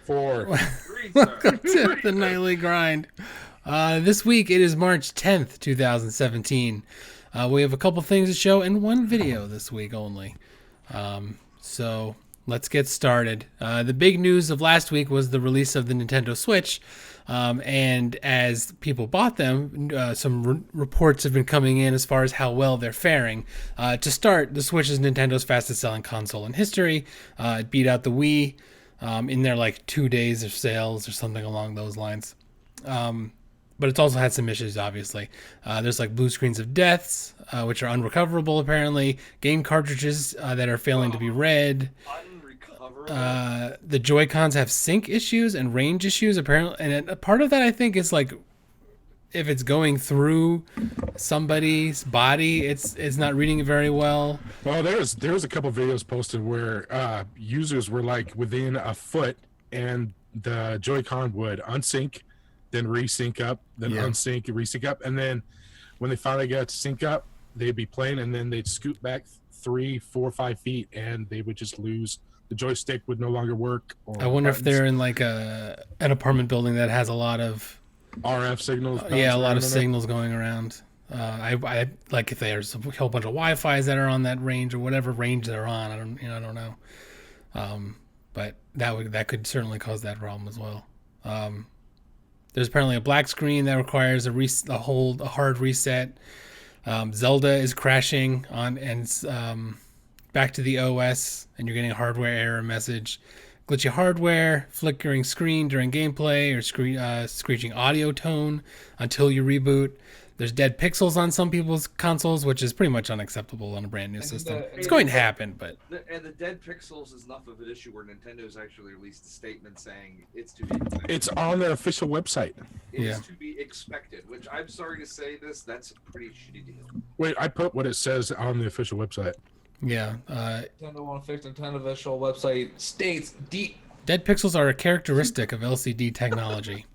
4. Welcome to the Nightly Grind. This week it is March 10th, 2017. We have a couple things to show and one video this week only. So let's get started. The big news of last week was the release of the Nintendo Switch. And as people bought them, some reports have been coming in as far as how well they're faring. To start, the Switch is Nintendo's fastest selling console in history. It beat out the Wii in their like 2 days of sales or something along those lines. But it's also had some issues, obviously. There's like blue screens of deaths, which are unrecoverable apparently. Game cartridges that are failing to be read. The Joy-Cons have sync issues and range issues apparently, and a part of that I think is like if it's going through somebody's body, it's not reading it very well. Well, there was a couple videos posted where users were like within a foot, and the Joy-Con would unsync, then resync up, then unsync, resync up, and then when they finally got to sync up, they'd be playing, and then they'd scoot back 3, 4, 5 feet, and they would just lose. The joystick would no longer work. I wonder if they're in like an apartment building that has a lot of RF signals. A lot of signals going around. I like if there's a whole bunch of Wi-Fi's that are on that range or whatever range they're on. I don't know. But that could certainly cause that problem as well. There's apparently a black screen that requires a hard reset. Zelda is crashing on and back to the OS, and you're getting a hardware error message. Glitchy hardware, flickering screen during gameplay, or screeching audio tone until you reboot. There's dead pixels on some people's consoles, which is pretty much unacceptable on a brand new system. It's going to happen, but... And the dead pixels is enough of an issue where Nintendo's actually released a statement saying it's to be expected. It's on their official website. It's to be expected, which I'm sorry to say this, that's a pretty shitty deal. Wait, I put what it says on the official website. Yeah. Nintendo won't fix Nintendo official website states dead pixels are a characteristic of LCD technology,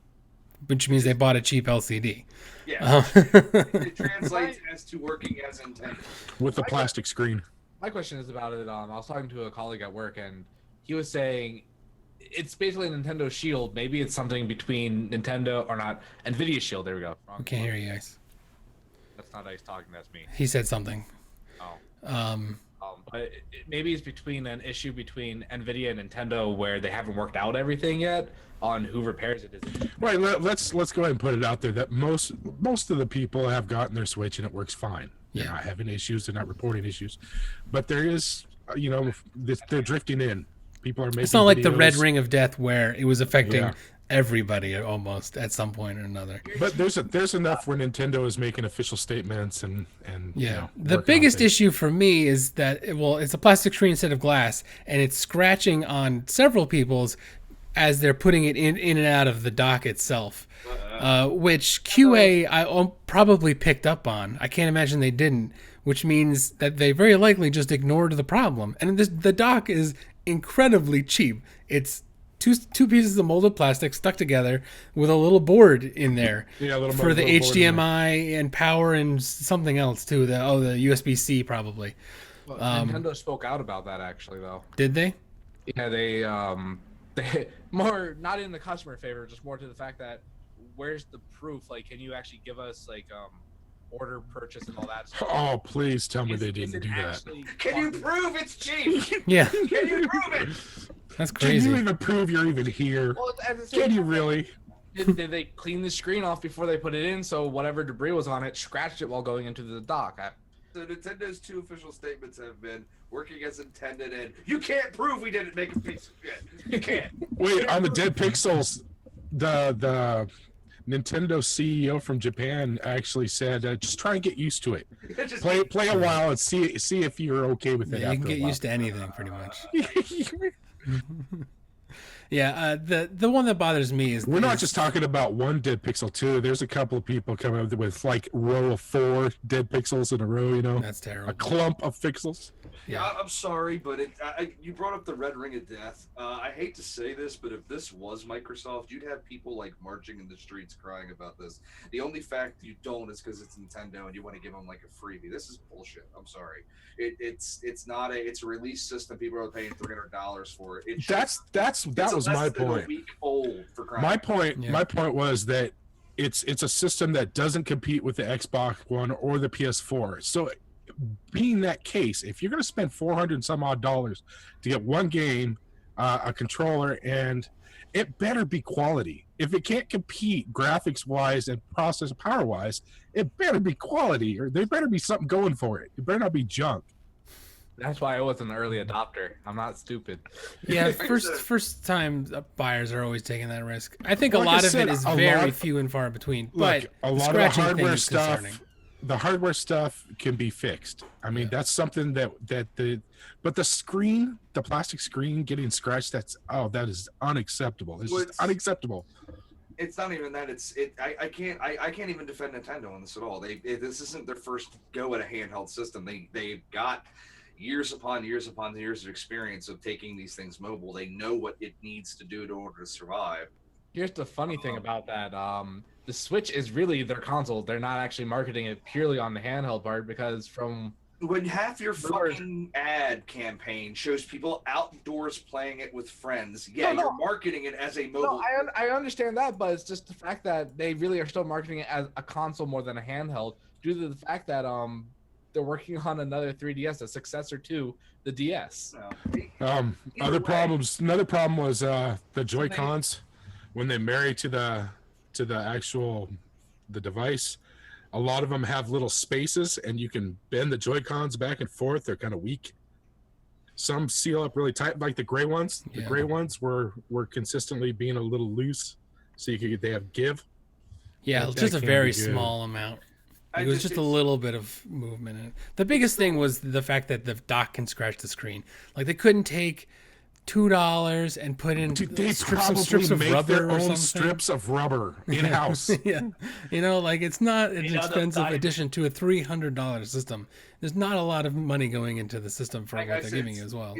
which means they bought a cheap LCD. Yeah. It translates as to working as intended. With the plastic screen. My question is about it. I was talking to a colleague at work, and he was saying it's basically a Nintendo Shield. Maybe it's something between Nintendo or not. NVIDIA Shield. There we go. I can't hear you guys. That's not Ice talking. That's me. He said something. Oh. But maybe it's between an issue between NVIDIA and Nintendo where they haven't worked out everything yet on who repairs it. Right. Let's go ahead and put it out there that most of the people have gotten their Switch and it works fine. They're not having issues. They're not reporting issues. But there is, they're drifting in. People are making. It's not like the red ring of death where it was affecting everybody almost at some point or another. But there's enough where Nintendo is making official statements and the biggest issue for me is that it's a plastic screen instead of glass, and it's scratching on several people's as they're putting it in and out of the dock itself, which QA I probably picked up on. I can't imagine they didn't, which means that they very likely just ignored the problem. And the dock is incredibly cheap. It's two pieces of molded plastic stuck together with a little board in there for the HDMI and power and something else too. The USB-C probably. Well, Nintendo spoke out about that actually though. Did they? Yeah, they more not in the customer favor, just more to the fact that where's the proof? Like, can you actually give us like order purchase and all that stuff? Oh, please tell me they didn't do that. Can you prove it's cheap? Yeah. Can you prove it? That's crazy. Can you even prove you're even here? Well, can you really? Did they clean the screen off before they put it in, so whatever debris was on it scratched it while going into the dock? So Nintendo's two official statements have been working as intended, and you can't prove we didn't make a piece of shit. You can't. Wait, on the dead pixels, the Nintendo CEO from Japan actually said, just try and get used to it. Play a while and see if you're okay with it. Yeah, you can get used to anything pretty much. Yeah, the one that bothers me is we're not just talking about one dead pixel too. There's a couple of people coming up with like row of 4 dead pixels in a row. That's terrible. A clump of pixels. Yeah, I'm sorry, but you brought up the red ring of death. I hate to say this, but if this was Microsoft, you'd have people like marching in the streets crying about this. The only fact you don't is because it's Nintendo and you want to give them like a freebie. This is bullshit. I'm sorry. It's not it's a release system. People are paying $300 for it. That was was less my than point. A week old for crying. My point was that it's a system that doesn't compete with the Xbox One or the PS4. So, being that case, if you're going to spend 400 and some odd dollars to get one game, a controller, and it better be quality. If it can't compete graphics wise and processor power wise, it better be quality, or there better be something going for it. It better not be junk. That's why I was an early adopter. I'm not stupid. Yeah, first time buyers are always taking that risk. I think a Like I lot of said, it is a very lot- few and far between. Look, But a the lot of the scratching thing hardware is stuff, concerning. the hardware stuff can be fixed. I mean, that's something that but the screen, the plastic screen getting scratched, that is unacceptable. It's just unacceptable. It's not even that. I can't even defend Nintendo on this at all. This isn't their first go at a handheld system. They've got years upon years upon years of experience of taking these things mobile. They know what it needs to do in order to survive. Here's the funny thing about that. The Switch is really their console. They're not actually marketing it purely on the handheld part, because from When half your fucking ad campaign shows people outdoors playing it with friends, you're marketing it as a mobile. No, I understand that, but it's just the fact that they really are still marketing it as a console more than a handheld, due to the fact that they're working on another 3DS, a successor to the DS. Another problem was the Joy-Cons when they marry to the actual device. A lot of them have little spaces, and you can bend the Joy-Cons back and forth. They're kind of weak. Some seal up really tight, like the gray ones. The gray ones were consistently being a little loose, so they have give. Yeah, That just a can very be good. small amount. It was just a little bit of movement in it. The biggest thing was the fact that the dock can scratch the screen. Like, they couldn't take $2 and put in They strips of make rubber their or own something. strips of rubber in house. Yeah, like, it's not an You know, the expensive diamond- addition to a $300 system. There's not a lot of money going into the system for Like what I they're said, giving you as well.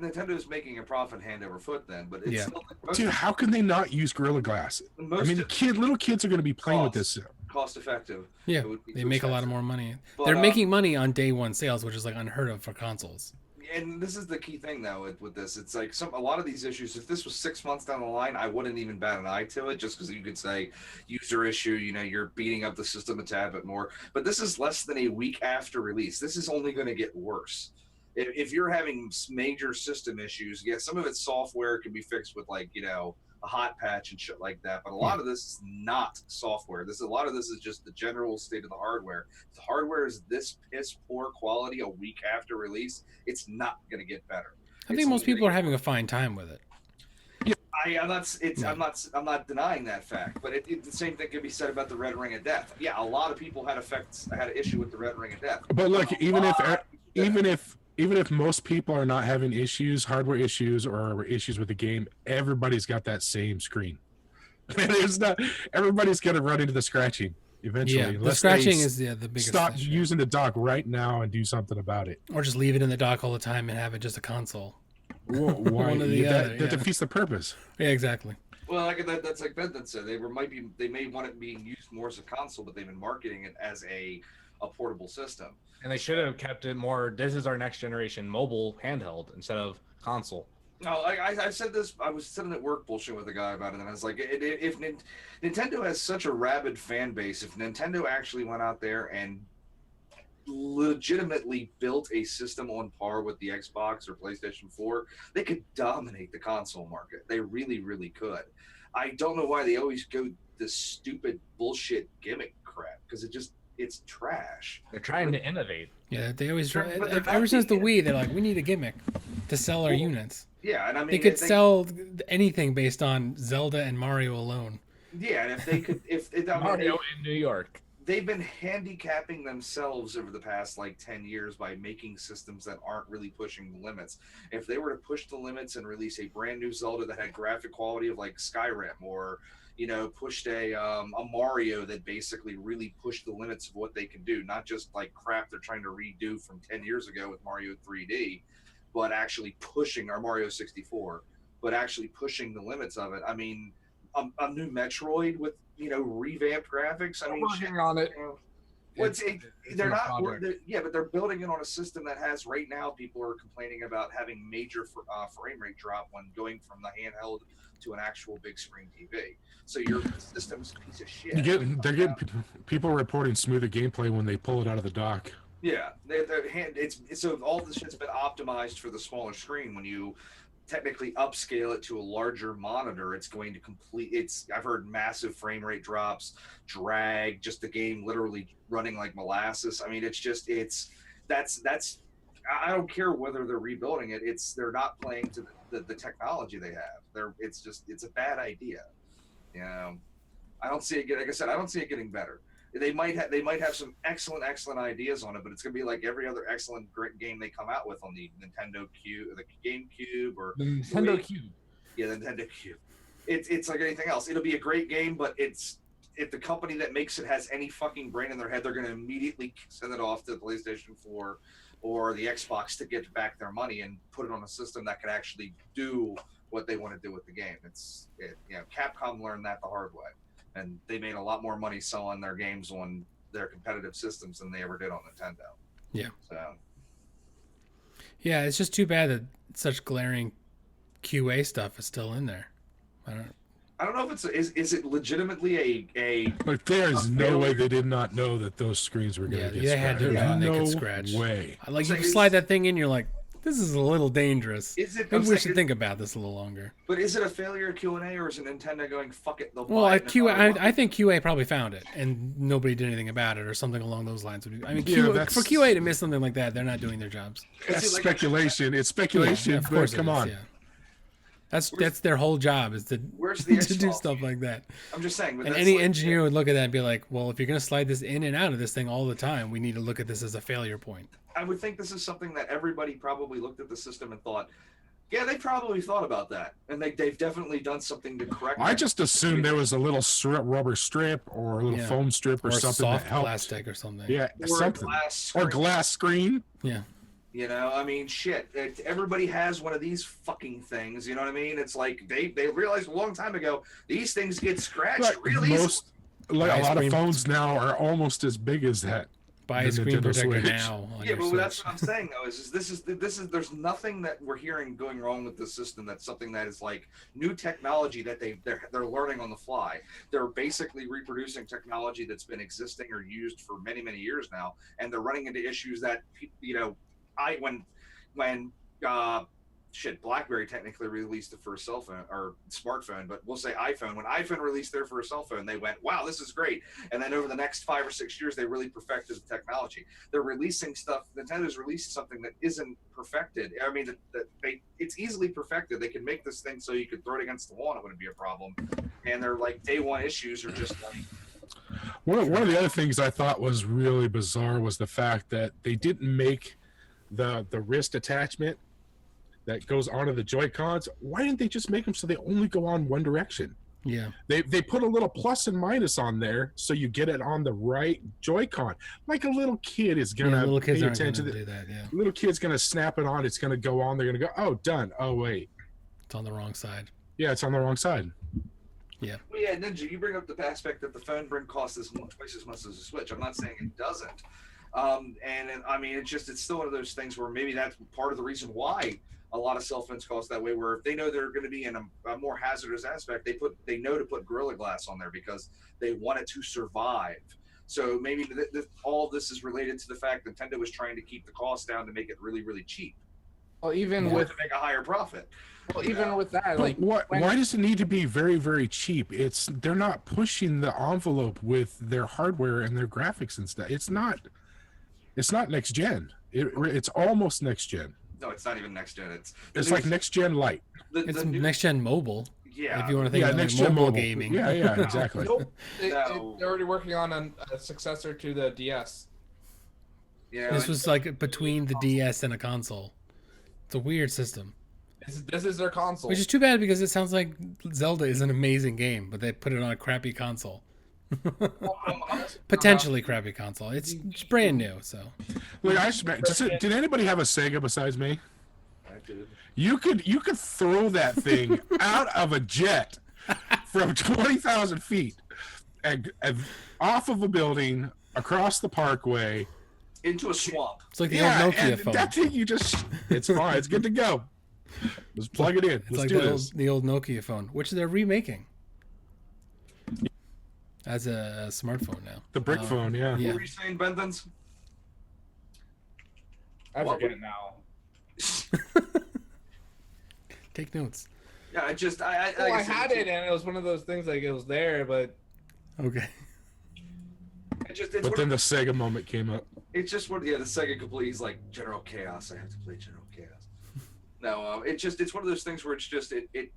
Nintendo's making a profit hand over foot then, but it's still Dude, how can they not use Gorilla Glass? I mean, little kids are going to be playing with this. cost effective. Yeah, It would be they too make a lot of expensive. more money. But, They're making money on day one sales, which is like unheard of for consoles. And this is the key thing though with this. It's like a lot of these issues, if this was 6 months down the line, I wouldn't even bat an eye to it, just because you could say user issue, you're beating up the system a tad bit more. But this is less than a week after release. This is only going to get worse. If you're having major system issues, some of it's software can be fixed with a hot patch and shit like that, but a lot of this is not software. A lot of this is just the general state of the hardware. If the hardware is this piss poor quality a week after release, it's not going to get better. I think most people are having a fine time with it. I'm not denying that fact, but the same thing could be said about the Red Ring of Death. Yeah, a lot of people had an issue with the Red Ring of Death. But look, even if most people are not having hardware issues or issues with the game, everybody's got that same screen. Everybody's going to run into the scratching eventually. Yeah, the unless scratching they is the biggest Stop issue. using the dock right now and do something about it. Or just leave it in the dock all the time and have it just a console. Why? One or the other, that yeah. defeats the purpose. Yeah, exactly. Well, that's like Ben said. They may want it being used more as a console, but they've been marketing it as a portable system. And they should have kept it more, this is our next generation mobile handheld instead of console. No, I said this. I was sitting at work bullshitting with a guy about it, and I was like, if Nintendo has such a rabid fan base, if Nintendo actually went out there and legitimately built a system on par with the Xbox or PlayStation 4, they could dominate the console market. They really, really could. I don't know why they always go this stupid bullshit gimmick crap, because it's trash. They're trying to innovate. Yeah, they always try. But they're not Ever since the being- Wii, they're like, we need a gimmick to sell our units. Yeah, and I mean, They could sell anything based on Zelda and Mario alone. Yeah, and if they could, Mario in New York. they've been handicapping themselves over the past 10 years by making systems that aren't really pushing the limits. If they were to push the limits and release a brand new Zelda that had graphic quality of Skyrim, or pushed a Mario that basically really pushed the limits of what they can do, not just crap they're trying to redo from 10 years ago with Mario 3D, but actually pushing our Mario 64, but actually pushing the limits of it. I mean, a new Metroid with revamped graphics. I mean, Working on it. Well, it's they're in the not. project. Yeah, but they're building it on a system that has right now. People are complaining about having major frame rate drop when going from the handheld to an actual big screen TV. So your system's a piece of shit. They're getting people reporting smoother gameplay when they pull it out of the dock. Yeah, it's so all this shit's been optimized for the smaller screen. When you technically upscale it to a larger monitor, it's going to I've heard massive frame rate drops, drag, just the game literally running like molasses. I mean, that's I don't care whether they're rebuilding it. They're not playing to the technology they have. It's a bad idea. You know, I don't see it like I said, I don't see it getting better. They might have some excellent ideas on it, but it's gonna be like every other excellent great game they come out with on the Nintendo Cube, the GameCube, or The Nintendo Cube. Yeah, the Nintendo Cube. It's like anything else. It'll be a great game, but if the company that makes it has any fucking brain in their head, they're gonna immediately send it off to the PlayStation 4 or the Xbox to get back their money and put it on a system that could actually do what they want to do with the game. Capcom learned that the hard way. And they made a lot more money selling their games on their competitive systems than they ever did on Nintendo. Yeah. So. Yeah, it's just too bad that such glaring QA stuff is still in there. I don't know if is it legitimately a Like there's no way they did not know that those screens were going to get they had to scratched. know they No could scratch. way. Like So you slide that thing in, you're like, this is a little dangerous. Maybe we should think about this a little longer. But is it a failure of Q&A or is it Nintendo going fuck it? Well, I think QA probably found it and nobody did anything about it or something along those lines. I mean, for QA to miss something like that, they're not doing their jobs. That's speculation. It's speculation. Yeah, of course, come on. Yeah. That's their whole job is to do stuff like that. I'm just saying. And any engineer would look at that and be like, well, if you're going to slide this in and out of this thing all the time, we need to look at this as a failure point. I would think this is something that everybody probably looked at the system and thought, yeah, they probably thought about that. And they've definitely done something to correct it. I just assumed there was a little rubber strip or a little foam strip or something soft that helped. plastic or something. Yeah, or something. Or glass screen. Yeah. You know, I mean, shit. Everybody has one of these fucking things. You know what I mean? It's like they realized a long time ago these things get scratched really easily. A lot of phones now are almost as big as that. Buy a screen protector Switch. now. Yeah, but that's what I'm saying though. Is this is there's nothing that we're hearing going wrong with the system. That's something that is like new technology that they're learning on the fly. They're basically reproducing technology that's been existing or used for many years now, and they're running into issues that when BlackBerry technically released the first cell phone or smartphone, but we'll say iPhone. When iPhone released their first cell phone, they went, wow, this is great. And then over the next 5 or 6 years, they really perfected the technology. They're releasing stuff. Nintendo's released something that isn't perfected. I mean, it's easily perfected. They can make this thing so you could throw it against the wall and it wouldn't be a problem. And they're like day one issues are just like. One of the other things I thought was really bizarre was the fact that they didn't make the wrist attachment that goes onto the Joy-Cons. Why didn't they just make them so they only go on one direction? Yeah. They put a little plus and minus on there so you get it on the right Joy-Con. Like a little kid is gonna little kids pay aren't gonna attention to do that. Yeah. Little kid's gonna snap it on. It's gonna go on. They're gonna go, oh, done. Oh, wait. It's on the wrong side. Yeah, it's on the wrong side. Yeah. Well, yeah, Ninja, you bring up the aspect that the phone costs twice as much as a Switch. I'm not saying it doesn't. I mean, it's still one of those things where maybe that's part of the reason why a lot of cell phones cost that way, where if they know they're going to be in a more hazardous aspect, they know to put Gorilla Glass on there because they want it to survive. So maybe all of this is related to the fact Nintendo was trying to keep the cost down to make it really cheap. Well, even to make a higher profit. Well, even with that, like, why does it need to be very cheap? They're not pushing the envelope with their hardware and their graphics and stuff. It's not next gen. It's almost next gen. No, it's not even next gen. It's like next gen light. It's next gen mobile. Yeah. If you want to think about next like gen mobile gaming. Yeah, exactly. Nope. They're already working on a successor to the DS. Yeah. This was like between the DS and a console. It's a weird system. This is their console. Which is too bad because it sounds like Zelda is an amazing game, but they put it on a crappy console. Potentially crappy console. It's brand new, so. Look, did anybody have a Sega besides me? I did. You could throw that thing out of a jet from 20,000 feet and off of a building across the parkway. Into a swamp. It's like the old Nokia and phone. that thing it's fine. It's good to go. Just plug it in. It's Let's like do the this. old Nokia phone, which they're remaking as a smartphone now. The brick phone, yeah. Yeah. What were you saying, Bendens? I What forget it now. Take notes. Yeah, I just I Well, I said, had it, and it was one of those things like it was there, but Okay. It's But then the Sega moment came up. it's just what the Sega complete. He's like General Chaos. I have to play General Chaos. No, it's one of those things where it's just it.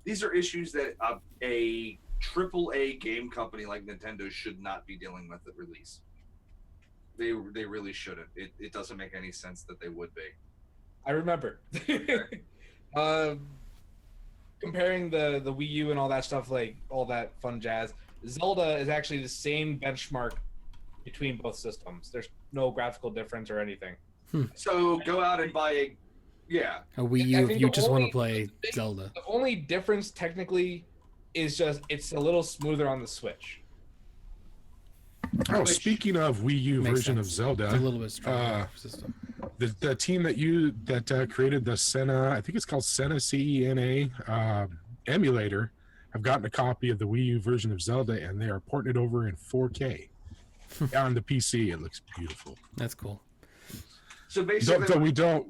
These are issues that a AAA game company like Nintendo should not be dealing with at release. They really shouldn't. It doesn't make any sense that they would be. I remember. Comparing the Wii U and all that stuff, like all that fun jazz, Zelda is actually the same benchmark between both systems. There's no graphical difference or anything. So go out and buy a A Wii I U if think you the just want to only- play Zelda. The only difference technically is just it's a little smoother on the Switch. Oh, Which speaking of Wii U makes version sense. of Zelda, It's a little bit stronger system. the team that created the Senna, I think it's called Senna CENA emulator, have gotten a copy of the Wii U version of Zelda, and they are porting it over in 4K on the PC. It looks beautiful. That's cool. So basically, We don't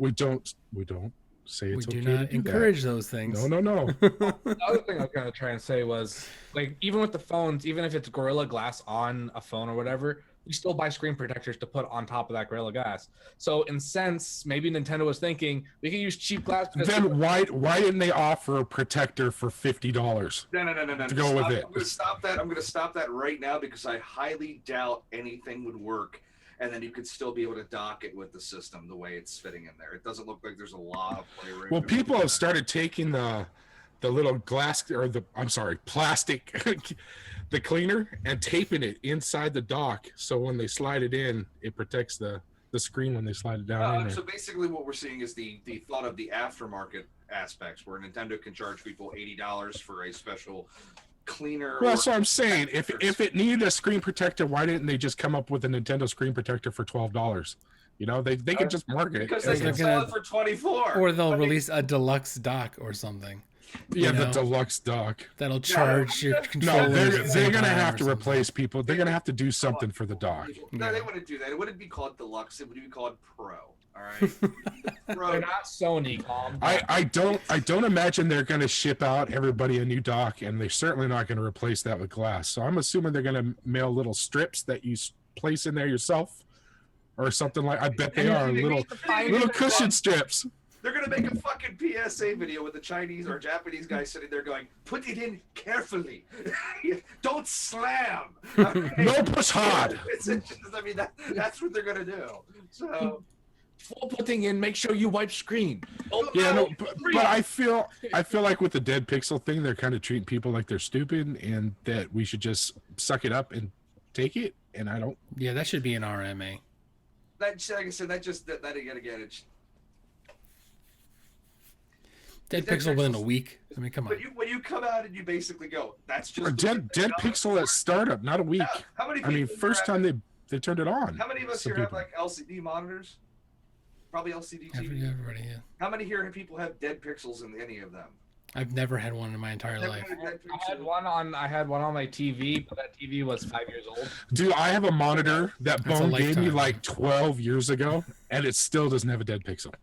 say it's We do okay not to do encourage those that. things. No. The other thing I was gonna try and say was like even with the phones, even if it's Gorilla Glass on a phone or whatever, we still buy screen protectors to put on top of that Gorilla Glass. So in sense, maybe Nintendo was thinking we can use cheap glass. Then why didn't they offer a protector for $50? no. To go with Stop. it. I'm going to stop that right now because I highly doubt anything would work, and then you could still be able to dock it with the system the way it's fitting in there. It doesn't look like there's a lot of playroom. Well, people have started taking the little glass or plastic the cleaner and taping it inside the dock, so when they slide it in, it protects the screen when they slide it down in there. So basically, what we're seeing is the thought of the aftermarket aspects, where Nintendo can charge people $80 for a special cleaner. Well, that's what I'm saying. If it needed a screen protector, why didn't they just come up with a Nintendo screen protector for $12? You know, they could just market it. because they They're can sell gonna- it for 24. Or they'll I mean, release a deluxe dock or something Yeah, you the know. deluxe dock. that'll charge your No, controllers. they're at the same gonna time have or to something. replace people. They're gonna have to do something for the dock. No, they wouldn't do that. It wouldn't be called deluxe. It would be called pro. All right. Pro. They're not Sony, calm down. I don't imagine they're going to ship out everybody a new dock, and they're certainly not going to replace that with glass. So I'm assuming they're going to mail little strips that you place in there yourself, or something like. I bet they are little cushion strips. They're gonna make a fucking PSA video with the Chinese or Japanese guy sitting there going, "Put it in carefully, don't slam." No push hard. I mean, that's what they're gonna do. So Full putting in, make sure you wipe screen. Oh, Yeah, no, but I feel like with the dead pixel thing, they're kind of treating people like they're stupid, and that we should just suck it up and take it. And I don't. Yeah, that should be an RMA. that, like I said, that again, it's. Dead Dead Pixel within a Pixel's- week. I mean, come on. When you come out and you basically go, that's just Or dead pixel at startup, not a week. Yeah, how many? I mean, people first here time they turned it on. How many of us Some here have people. like LCD monitors? Probably LCD TV. Everybody, yeah. How many here people have dead pixels in any of them? I've never had one in my entire Never life. had a dead I had pixel? one on my TV, but that TV was 5 years old. Dude, I have a monitor that That's a Bone gave me lifetime. like 12 years ago, and it still doesn't have a dead pixel.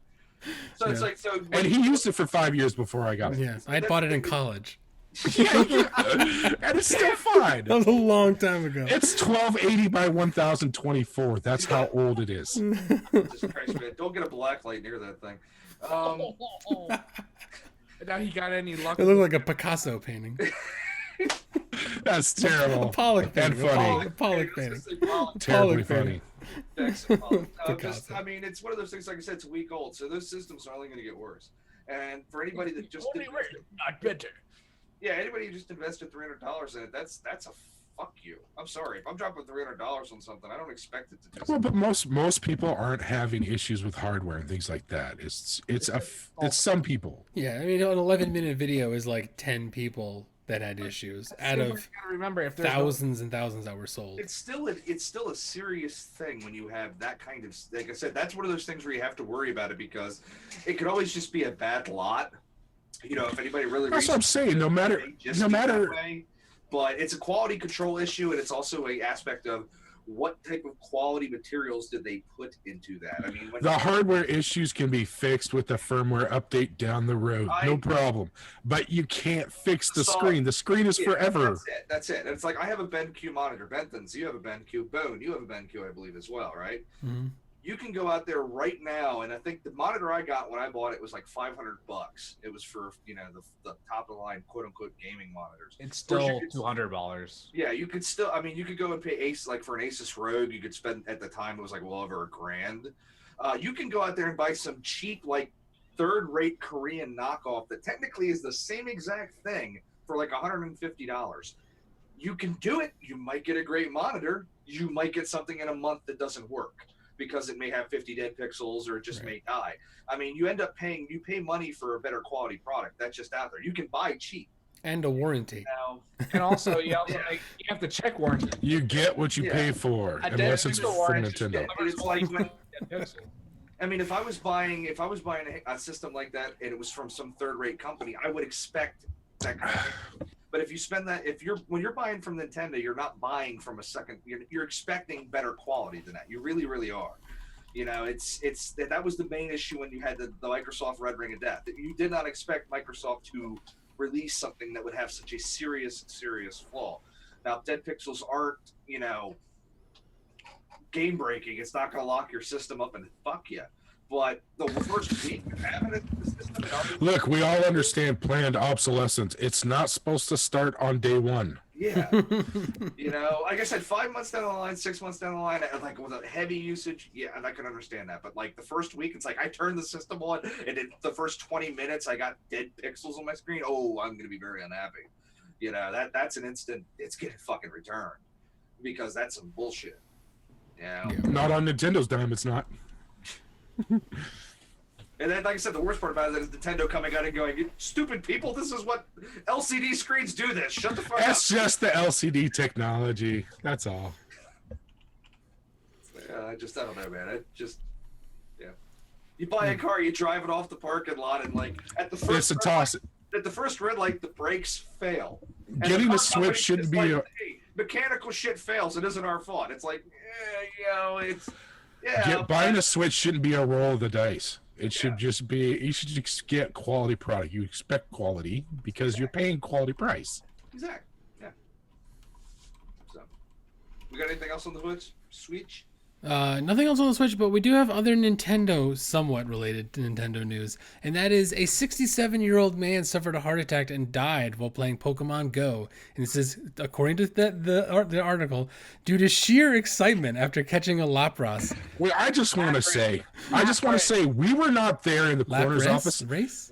So it's Yeah. like so. And he used it for 5 years before I got it. Yeah, I bought it in college. And it's still fine. That was a long time ago. It's 1280 by 1024. That's how old it is. Jesus Christ, man. Don't get a black light near that thing. Now he got any luck? It looked like a Picasso painting. That's A terrible. Pollock And painting. funny. A Pollock I painting. was gonna say Pollock. Terribly Pollock funny. Jackson Pollock. Picasso. I mean, it's one of those things. Like I said, it's a week old, so those systems are only going to get worse. And for anybody that just Only worse, not better. yeah, anybody who just invested $300 in it, that's a fuck you. I'm sorry if I'm dropping $300 on something, I don't expect it to just. Well, but most people aren't having issues with hardware and things like that. It's some people. Yeah, I mean, an 11-minute video is like 10 people that had issues See, out but of you gotta remember if there's thousands and thousands that were sold. It's still a serious thing when you have that kind of, like I said, that's one of those things where you have to worry about it because it could always just be a bad lot. You know, if anybody really That's what I'm saying. No matter, but it's a quality control issue, and it's also a aspect of what type of quality materials did they put into that. I mean, the hardware issues can be fixed with a firmware update down the road, no problem. But you can't fix the screen. The screen is forever. That's it. And it's like I have a BenQ monitor. Benthans, you have a BenQ. Bone, you have a BenQ, I believe, as well, right? Mm-hmm. You can go out there right now, and I think the monitor I got when I bought it was like $500. It was for, you know, the top of the line quote unquote gaming monitors. it's still $200. Yeah, you could still. I mean, you could go and pay like for an Asus ROG. You could spend at the time it was like well over $1,000. You can go out there and buy some cheap like third-rate Korean knockoff that technically is the same exact thing for like $150. You can do it. You might get a great monitor. You might get something in a month that doesn't work, because it may have 50 dead pixels or it just may die. I mean, you pay money for a better quality product. That's just out there. You can buy cheap. And a warranty. Now, And also, you have to check warranty. You get what you pay for, unless it's from Nintendo. It's like when, I mean, if I was buying a system like that and it was from some third-rate company, I would expect that kind of thing. But if you spend that, when you're buying from Nintendo, you're not buying from a second. You're expecting better quality than that. You really, really are. You know, that was the main issue when you had the Microsoft Red Ring of Death. That you did not expect Microsoft to release something that would have such a serious flaw. Now, dead pixels aren't, you know, game breaking. It's not going to lock your system up and fuck you. But the first week of having it, look, we all understand planned obsolescence. It's not supposed to start on day one. Yeah. You know, like I said, 5 months down the line, 6 months down the line, like with a heavy usage, yeah, and I can understand that. But like the first week, it's like I turned the system on, and in the first 20 minutes, I got dead pixels on my screen. Oh, I'm going to be very unhappy. You know, that's an instant, it's getting fucking returned because that's some bullshit. You know? Yeah. Not on Nintendo's dime, it's not. And then, like I said, the worst part about it is Nintendo coming out and going, "You stupid people, this is what LCD screens do this. Shut the fuck up." That's just the LCD technology. That's all. I don't know, man. Yeah. You buy a car, you drive it off the parking lot, and like at the first red light, the brakes fail. And getting a Switch shouldn't be like, hey, mechanical shit fails. It isn't our fault. It's like, you know, it's buying a Switch shouldn't be a roll of the dice. It should just be, you should just get quality product. You expect quality because you're paying quality price. Exactly. Yeah. So, we got anything else on the Switch? Nothing else on the Switch, but we do have other Nintendo, somewhat related to Nintendo news, and that is a 67-year-old man suffered a heart attack and died while playing Pokemon Go. And this is, according to the article, due to sheer excitement after catching a Lapras. Well, I just want to say, we were not there in the coroner's office. Lapras.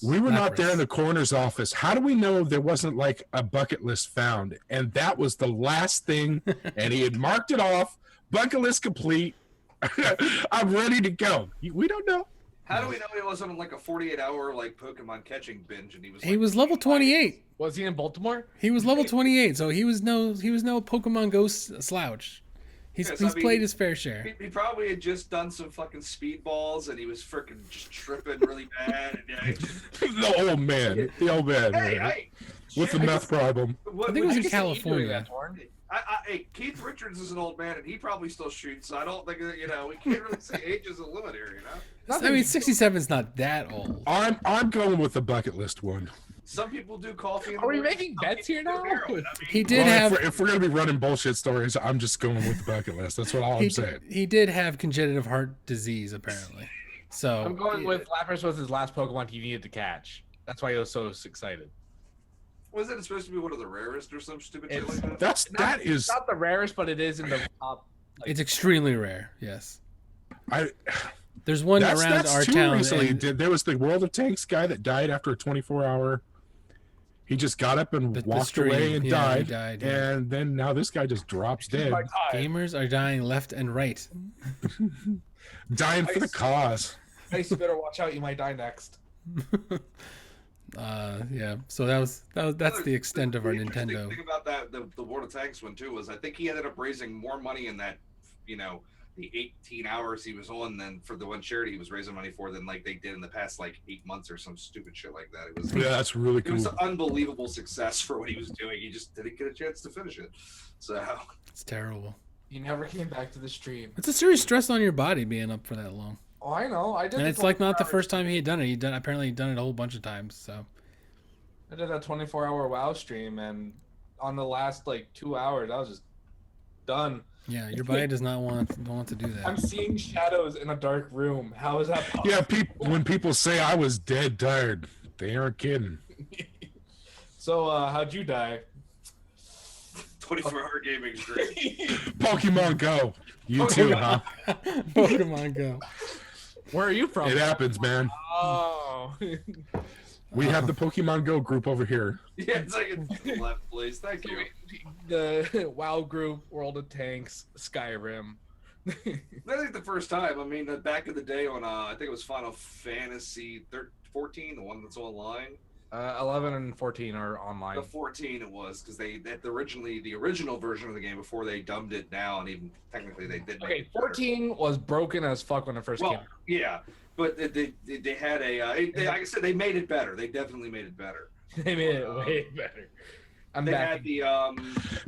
We were not there in the coroner's office. How do we know there wasn't like a bucket list found? And that was the last thing. And he had marked it off. Bucket list complete. I'm ready to go. We don't know. How do we know he wasn't on like a 48-hour like Pokemon catching binge and he was level 28. Was he in Baltimore? He was level 28, so he was no Pokemon Go slouch. He's played his fair share. He probably had just done some fucking speedballs and he was freaking just tripping really bad. And, the old man. Hey, with the meth problem. I think it was in California. Hey, Keith Richards is an old man and he probably still shoots. So I don't think that, you know, we can't really say age is a limit here, you know? I mean, 67 is not that old. I'm going with the bucket list one. Some people do coffee. Are we making bets here now? He did have. If we're gonna be running bullshit stories, I'm just going with the bucket list. That's what I'm saying. He did have congenital heart disease, apparently. So I'm going with Lapras was his last Pokemon he needed to catch. That's why he was so excited. Wasn't it supposed to be one of the rarest or some stupid shit like that? That is not the rarest, but it is in the top. Like, it's extremely rare. Yes. There's one around our town. Recently, there was the World of Tanks guy that died after a 24-hour. He just got up and walked away and died. And then now this guy just drops dead. Gamers are dying left and right. Dying for the cause. Hey, Spitter, watch out. You might die next. Yeah. So that's the extent of our interesting Nintendo. thing about that, the World of Tanks one too, was I think he ended up raising more money in that, the 18 hours he was on than for the one charity he was raising money for than like they did in the past like 8 months or some stupid shit like that. It was Yeah, that's really it was cool. an unbelievable success for what he was doing. He just didn't get a chance to finish it. So It's terrible. He never came back to the stream. It's a serious stress on your body being up for that long. Oh, I know. I did. And the it's like not the 24 first time he had done it. Apparently he'd done it a whole bunch of times. So I did that 24-hour WoW stream, and on the last like 2 hours, I was just done. yeah, your body does not want to do I'm that. seeing shadows in a dark room. How is that possible? Yeah, when people say I was dead tired, they aren't kidding. So, how'd you die? 24-hour gaming stream. Pokemon Go. You too, huh? Pokemon Go. Where are you from? It happens, man. Oh. We have the Pokemon Go group over here. Yeah, it's like in the left place. Thank you. The WoW group, World of Tanks, Skyrim. I think the first time. I mean, back in the day on I think it was Final Fantasy 14, the one that's online. 11 and 14 are online. The 14 it was because the original version of the game before they dumbed it down. Even technically they did. Okay, 14 was broken as fuck when it first came Well, out. yeah, but they had like I said, they made it better. They definitely made it better. They made it way better. I'm They back. had the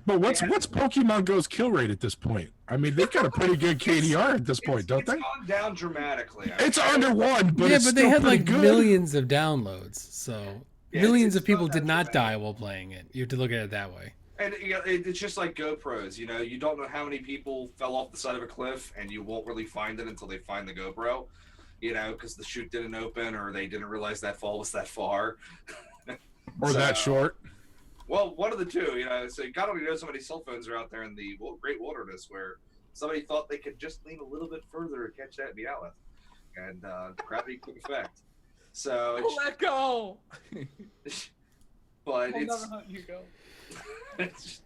But what's Pokemon Go's kill rate at this point? I mean, they've got a pretty good KDR at this point, don't it's they? gone down dramatically. It's under 1, but yeah, it's but they still had pretty like good. millions of downloads, so Yeah, millions it's of people not did that not die dramatic. while playing it. You have to look at it that way. And it's just like GoPros. You don't know how many people fell off the side of a cliff, and you won't really find it until they find the GoPro. Because the chute didn't open, or they didn't realize that fall was that far, Or that short. Well, one of the two. So God only knows how many cell phones are out there in the great wilderness where somebody thought they could just lean a little bit further and catch that meowth, and gravity took effect. So, Let go. but I'll it's. never let you go. it's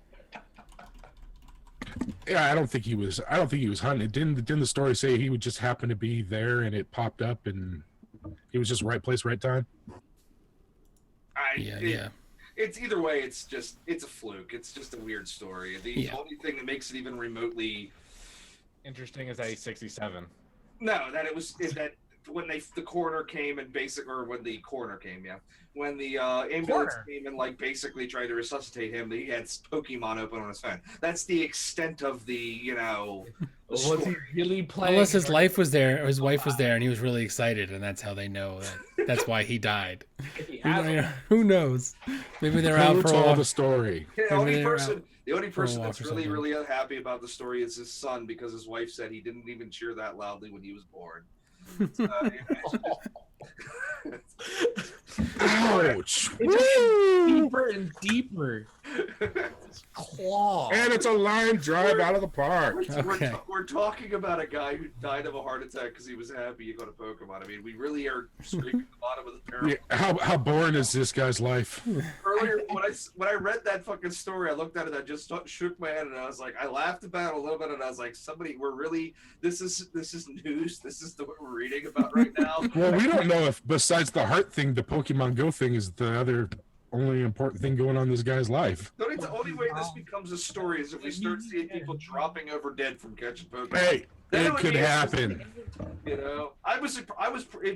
Yeah, I don't think he was hunting it. Didn't the story say he would just happen to be there and it popped up and he was just right place, right time? Yeah. It's either way. It's a fluke. It's just a weird story. The only thing that makes it even remotely Interesting is that he's 67. that when the coroner came and when the ambulance Coroner? came and like basically tried to resuscitate him, he had Pokemon open on his phone. That's the extent of the Was he story. really playing? Unless his wife was there, and he was really excited, and that's how they know that's why he died. He has them. Who knows? Maybe they're out Who for a told walk. the story? The Maybe only they're person, walk that's or really, something. really unhappy about the story is his son because his wife said he didn't even cheer that loudly when he was born. So, Ouch! It just Woo! gets deeper and deeper. Claw. And it's a line drive out of the park. Okay. We're talking about a guy who died of a heart attack because he was happy he got a Pokemon. I mean, we really are scraping the bottom of the barrel. Yeah, how boring is this guy's life? Earlier, when I read that fucking story, I looked at it, I just shook my head, and I was like, I laughed about it a little bit, and I was like, this is news. This is what we're reading about right now. Well, we don't know if besides the heart thing, the Pokemon Go thing is the other only important thing going on in this guy's life. The only way this becomes a story is if we start seeing people dropping over dead from catching Pokemon. Hey, Then it would could be happen. I was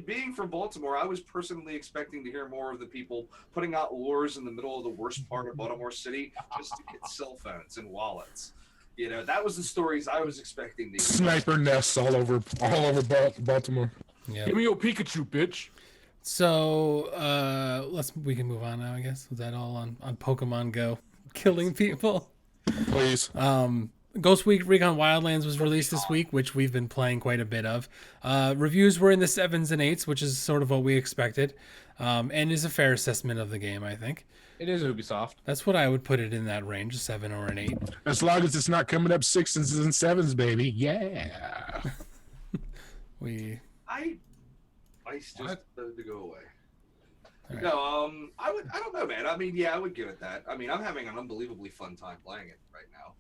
being from Baltimore. I was personally expecting to hear more of the people putting out lures in the middle of the worst part of Baltimore City just to get cell phones and wallets. That was the stories I was expecting to hear. Sniper nests all over Baltimore. Yeah. Give me your Pikachu, bitch. So we can move on now, I guess. Was that all on Pokemon Go? Killing people. Please. Ghost Recon Wildlands was released this week, which we've been playing quite a bit of. Reviews were in the 7s and 8s, which is sort of what we expected, and is a fair assessment of the game, I think. It is Ubisoft. That's what I would put it in that range, a 7 or an 8. As long as it's not coming up 6s and 7s, baby. Yeah. Ice just started to go away. All right. No, I don't know, man. I mean, yeah, I would give it that. I mean, I'm having an unbelievably fun time playing it right now.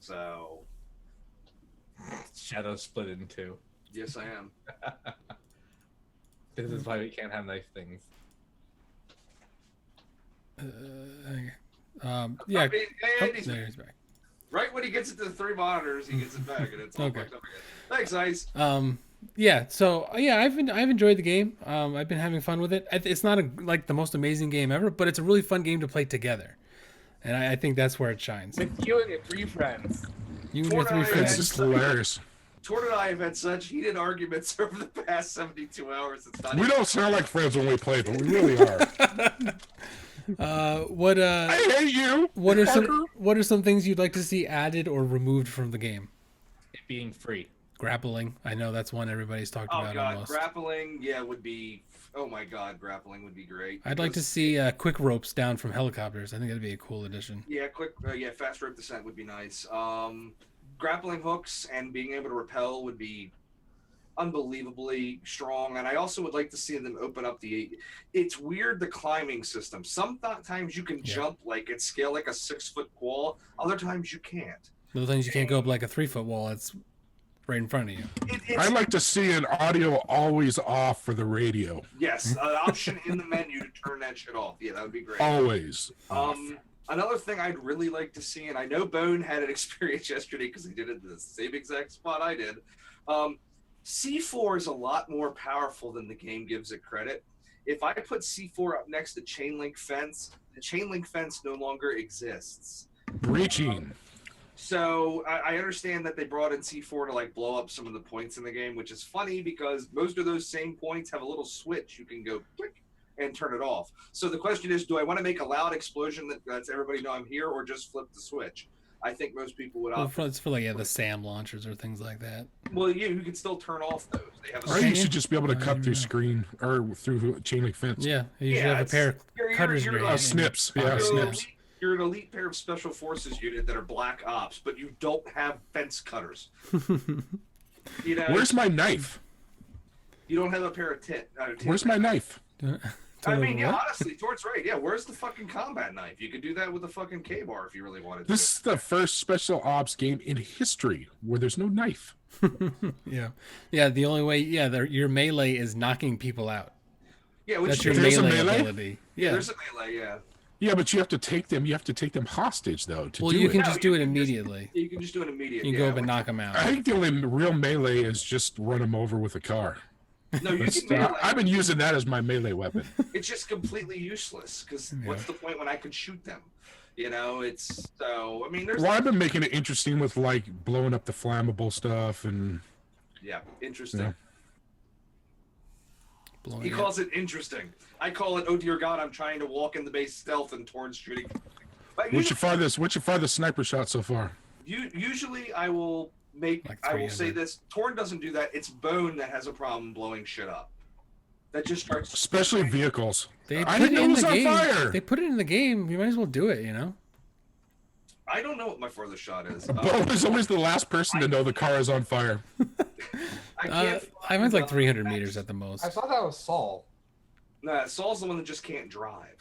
So, Shadow split in two. yes, I am. This is why we can't have nice things. Yeah. I mean, Oh, and he's there he's back. right when he gets it to the 3 monitors, he gets it back, and it's all Okay. fucked up again. Thanks, Ice. Yeah. So yeah, I've enjoyed the game. I've been having fun with it. It's not like the most amazing game ever, but it's a really fun game to play together, and I think that's where it shines. With you and your 3 friends. You and your 3 Fortnite It's friends. just hilarious. Tort and I have had such heated arguments over the past 72 hours. It's not We even- don't sound like friends when we play, but we really are. What I hate you. what are fucker. some things you'd like to see added or removed from the game? It being free. Grappling. I know that's one everybody's talked Oh about god, almost. grappling, would be. Oh my god, grappling would be great. I'd like to Because- see quick ropes down from helicopters. I think that'd be a cool addition. Yeah, fast rope descent would be nice. Grappling hooks and being able to rappel would be unbelievably strong. And I also would like to see them open up the. It's weird, the climbing system. Sometimes you can Yeah. jump like at scale like a 6-foot wall. Other times you can't. Little things you can't go up like a 3-foot wall. It's right in front of you. It's, I'd like to see an audio always off for the radio. yes, an option in the menu to turn that shit off. Yeah, that would be great. Always. Another thing I'd really like to see, and I know Bone had an experience yesterday because he did it in the same exact spot I did. C4 is a lot more powerful than the game gives it credit. If I put C4 up next to chain link fence, the chain link fence no longer exists. Breaching. So I understand that they brought in C4 to like blow up some of the points in the game, which is funny because most of those same points have a little switch you can go click and turn it off. So the question is, do I want to make a loud explosion that lets everybody know I'm here, or just flip the switch? I think most people would opt. It's for like the SAM launchers or things like that. Well, you can still turn off those. They have a Or Okay. you should just be able to I cut don't through know. screen or through chain link fence. Yeah, you should Yeah, have a pair you're- of cutters you're in your like- hand. Snips. and Yeah, pocket you're, snips. you're an elite pair of special forces unit that are black ops, but you don't have fence cutters. You know, Where's my knife? you don't have a pair of Where's my knife? I mean, yeah, What? honestly, Tort's right. Yeah, where's the fucking combat knife? You could do that with a fucking K-bar if you really wanted to. This is the first special ops game in history where there's no knife. Yeah, yeah. The only way, your melee is knocking people out. Yeah, which That's your There's a melee, melee? ability. yeah, Yeah. there's a melee. Yeah, Yeah, but you have to take them. You have to take them hostage though to Well, do you it. can No, just you do it can just- immediately. you can just do an immediate. You can yeah, go up and which- knock them out. I think the only real melee is just run them over with a car. No, you That's- can melee. I've been using that as my melee weapon. It's just completely useless because Yeah. what's the point when I could shoot them? You know, it's so. I mean, there's Well, I've been making it interesting with like blowing up the flammable stuff and yeah, interesting. Yeah. Blowing He it. calls it interesting. I call it, oh dear God, I'm trying to walk in the base stealth and towards shooting. But what's your farthest sniper shot so far? usually I will make. Like I will say 300. this: Torn doesn't do that. It's Bone that has a problem blowing shit up. That just starts. Especially vehicles. They I put didn't it know in it was the on game. fire. They put it in the game. You might as well do it. You know. I don't know what my farthest shot is. Bo is always the last person to know the car is on fire. I can't. I went like find, 300 meters at the most. I thought that was Saul. Nah, Saul's the one that just can't drive.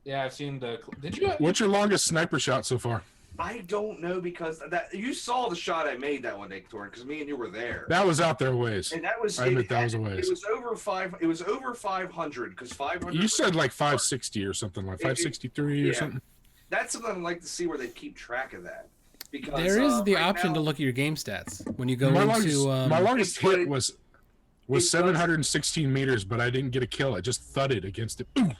Yeah, I've seen the. Did you? What's your longest sniper shot so far? I don't know because that you saw the shot I made that one day, Torn, because me and you were there. That was out there a ways. And that was I admit that was a ways. It was over 5. It was over 500 because 500. You said like 560 or something, like 563 or Yeah. something. That's something I'd like to see where they keep track of that. Because There is the right option now- to look at your game stats when you go My into. longest But hit it- was it does- 716 meters, but I didn't get a kill. I just thudded against it. Boom.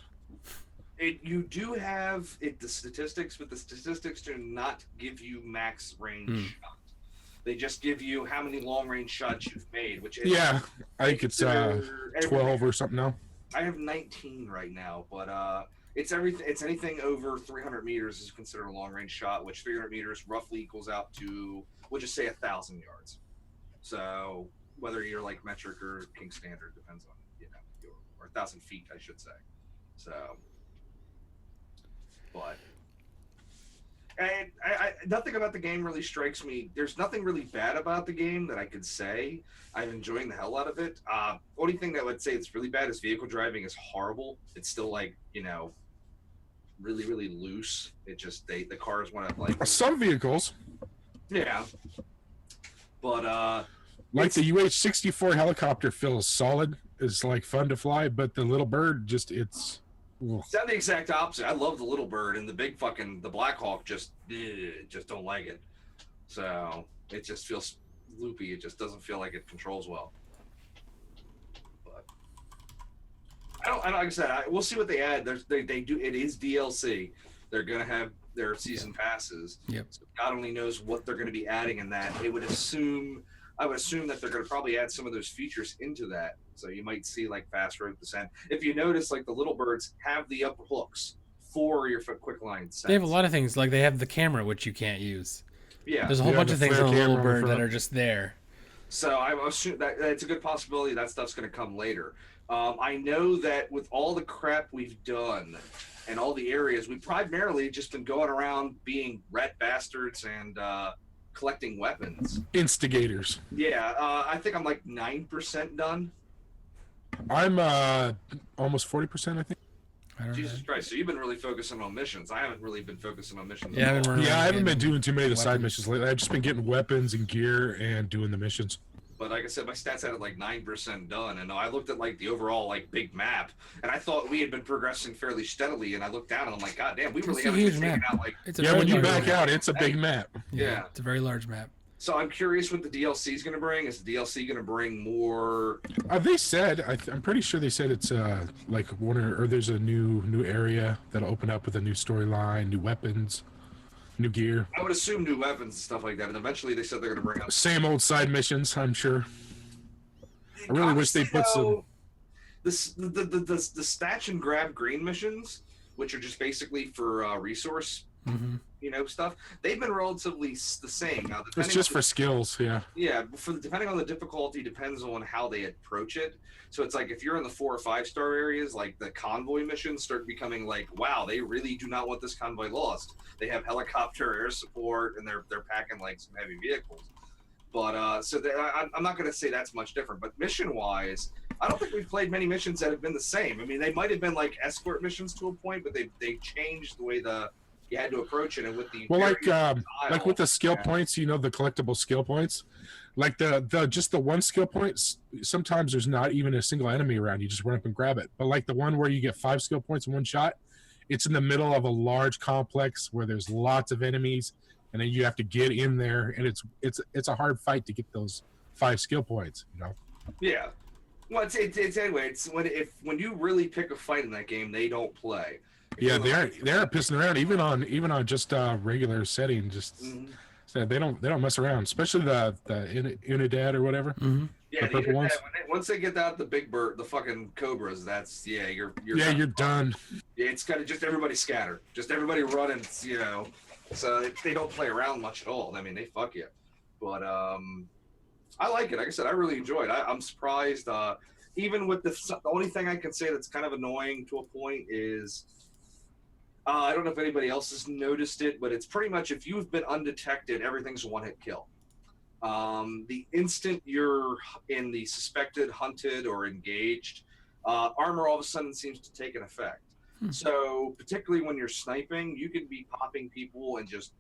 You do have the statistics, but the statistics do not give you max range Hmm. shot. They just give you how many long range shots you've made, which is Yeah, I think it's consider every- 12 or something now. I have 19 right now, but it's everything. It's anything over 300 meters is considered a long range shot, which 300 meters roughly equals out to, we'll just say 1,000 yards. So whether you're like metric or King Standard depends on or 1,000 feet, I should say. So, but. And nothing about the game really strikes me. There's nothing really bad about the game that I could say. I'm enjoying the hell out of it. Only thing that I would say it's really bad is vehicle driving is horrible. It's still like, really, really loose. It just, the cars want to like, Some vehicles, yeah. But, like the UH-64 helicopter, feels solid. It's like fun to fly, but the little bird it's Sound the exact opposite. I love the Little Bird, and the big the Black Hawk just don't like it. So it just feels loopy. It just doesn't feel like it controls well. But I don't like I said, we'll see what they add. They do. It is DLC. They're gonna have their season passes. Yep. So God only knows what they're going to be adding in that. I would assume that they're going to probably add some of those features into that. So you might see like fast road descent. If you notice, like the Little Birds have the upper hooks for your quick line descent. They have a lot of things. Like they have the camera, which you can't use. Yeah. There's a whole bunch the of things flare on the Little camera on the Bird that front. are just there. So I assume that it's a good possibility that stuff's going to come later. I know that with all the crap we've done and all the areas, we've primarily just been going around being rat bastards and collecting weapons. Instigators. Yeah, I think I'm like 9% done. I'm almost 40%, I think. I don't know. Jesus Christ! So you've been really focusing on missions. I haven't really been focusing on missions. Yeah, at I've all. been Yeah, I haven't been getting doing too many of the side weapons. missions lately. I've just been getting weapons and gear and doing the missions. But like I said, my stats had it like 9% done, and I looked at like the overall like big map, and I thought we had been progressing fairly steadily. And I looked down, and I'm like, God damn, we really It's a haven't huge been taking map. out like. It's a Yeah, very when you large back map. out, it's a big map. Yeah. It's a very large map. So I'm curious what the DLC is going to bring. Is the DLC going to bring more? They said, I'm pretty sure they said it's like or there's a new area that'll open up with a new storyline, new weapons, new gear. I would assume new weapons and stuff like that. And eventually, they said they're going to bring up. Same old side missions, I'm sure. I really wish they put some. The statch and grab green missions, which are just basically for resource, Mm-hmm. stuff. They've been relatively the same. Now, It's depending just on for skills, yeah. depending on the difficulty, depends on how they approach it. So it's like if you're in the 4 or 5 star areas, like the convoy missions start becoming like, wow, they really do not want this convoy lost. They have helicopter air support, and they're packing like some heavy vehicles. But I'm not going to say that's much different. But mission wise, I don't think we've played many missions that have been the same. I mean, they might have been like escort missions to a point, but they changed the way you had to approach it, and with the Well, various like with the skill yeah. points, the collectible skill points, like the just the one skill point. Sometimes there's not even a single enemy around. You just run up and grab it. But like the one where you get 5 skill points in one shot, it's in the middle of a large complex where there's lots of enemies, and then you have to get in there, and it's a hard fight to get those 5 skill points. Yeah. Well, it's anyway. It's when you really pick a fight in that game, they don't play. Yeah, they aren't pissing around even on just regular setting. Just Mhm. so they don't mess around, especially the Unidad or whatever. Mm-hmm. Yeah, The purple ones? once they get out the big bird, the fucking cobras, that's you're You're done. Yeah, it's kind of just everybody scatter, just everybody running, So they don't play around much at all. I mean, they fuck you. But I like it. Like I said, I really enjoy it. I'm surprised. Even with the only thing I can say that's kind of annoying to a point is. I don't know if anybody else has noticed it, but it's pretty much if you've been undetected, everything's a one-hit kill. The instant you're in the suspected, hunted, or engaged, armor all of a sudden seems to take an effect. So particularly when you're sniping, you can be popping people and just,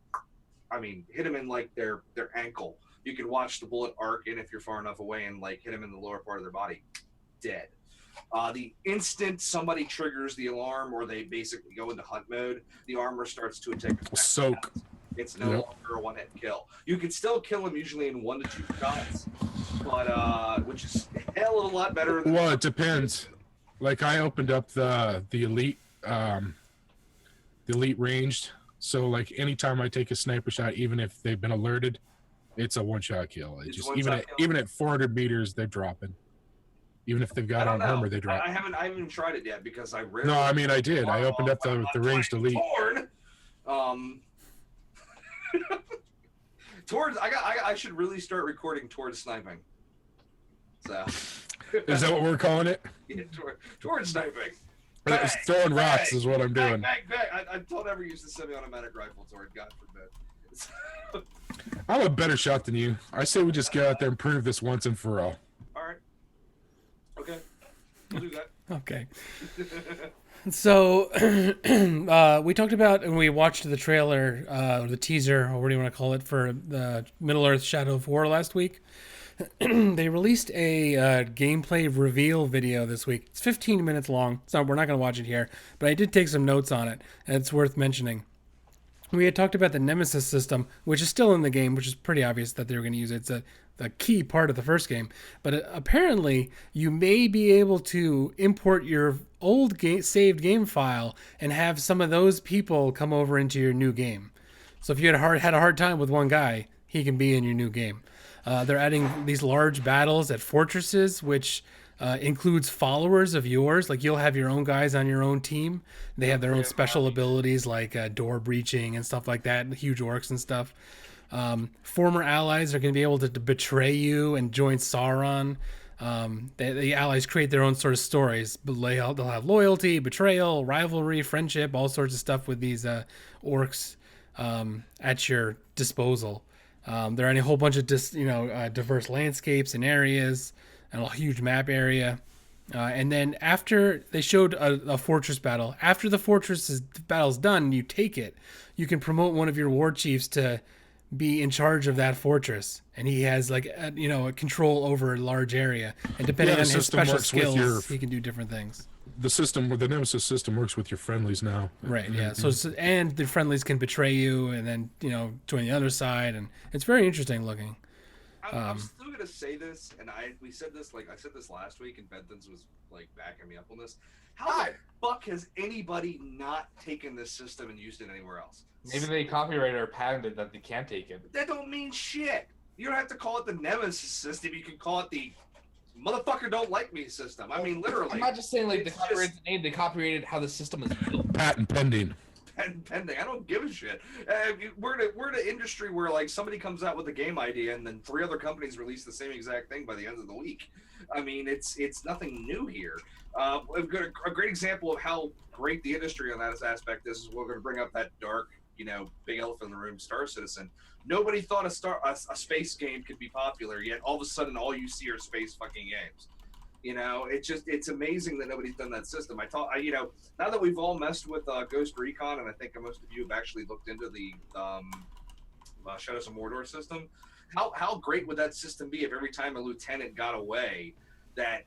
hit them in like their ankle. You can watch the bullet arc in if you're far enough away and like hit them in the lower part of their body, dead. The instant somebody triggers the alarm or they basically go into hunt mode, the armor starts to take effect. Soak. It's no longer a one-hit kill. You can still kill them usually in 1 to 2 shots, but which is a hell of a lot better. Well, it depends. Like I opened up the elite ranged, so like anytime I take a sniper shot, even if they've been alerted, it's a one-shot kill. It It's just one-shot kill. even at 400 meters, they're dropping. Even if they've got on armor, they drop. I haven't even tried it yet because I rarely. No, I mean I did. I opened up the ranged elite. Torn. Towards I should really start recording towards sniping. So. Is that what we're calling it? Yeah, towards sniping. It's throwing rocks is what I'm doing. Bang. I don't ever use the semi-automatic rifle, Tord. God forbid. I'm a better shot than you. I say we just get out there and prove this once and for all. All right. Okay. We'll do that. Okay. So we talked about and we watched the trailer, the teaser, or what do you want to call it, for the Middle Earth Shadow of War last week. They released a gameplay reveal video this week. It's 15 minutes long, so we're not going to watch it here, but I did take some notes on it, and it's worth mentioning. We had talked about the Nemesis system, which is still in the game, which is pretty obvious that they were going to use it. It's a key part of the first game. But apparently, you may be able to import your old saved game file and have some of those people come over into your new game. So if you had a hard time with one guy, he can be in your new game. They're adding these large battles at fortresses, which includes followers of yours. Like you'll have your own guys on your own team. They have their own special abilities like door breaching and stuff like that, huge orcs and stuff. Former allies are going to be able to betray you and join Sauron. The allies create their own sort of stories. But they'll have loyalty, betrayal, rivalry, friendship, all sorts of stuff with these orcs at your disposal. They're in a whole bunch of diverse landscapes and areas and a huge map area. And then after they showed a fortress battle, after the fortress battle's done, you take it. You can promote one of your war chiefs to be in charge of that fortress, and he has a control over a large area. And depending on his special skills, he can do different things. The Nemesis system works with your friendlies now. Right, yeah. So and the friendlies can betray you and then, join the other side, and it's very interesting looking. I'm still gonna say this, and I said this last week, and Benthans was backing me up on this. How the fuck has anybody not taken this system and used it anywhere else? Maybe they copyrighted or patented that they can't take it. That don't mean shit. You don't have to call it the Nemesis system. You can call it the motherfucker don't like me system. I mean, literally. I'm not just saying they copyrighted the name. They copyrighted how the system is built. Patent pending. Pending. I don't give a shit. We're in an industry where somebody comes out with a game idea and then 3 other companies release the same exact thing by the end of the week. I mean, it's nothing new here. A great example of how great the industry on that aspect is we're going to bring up that dark, big elephant in the room, Star Citizen. Nobody thought a space game could be popular, yet all of a sudden all you see are space fucking games. It's amazing that nobody's done that system. Now that we've all messed with Ghost Recon, and I think most of you have actually looked into the Shadows of Mordor system, how great would that system be if every time a lieutenant got away, that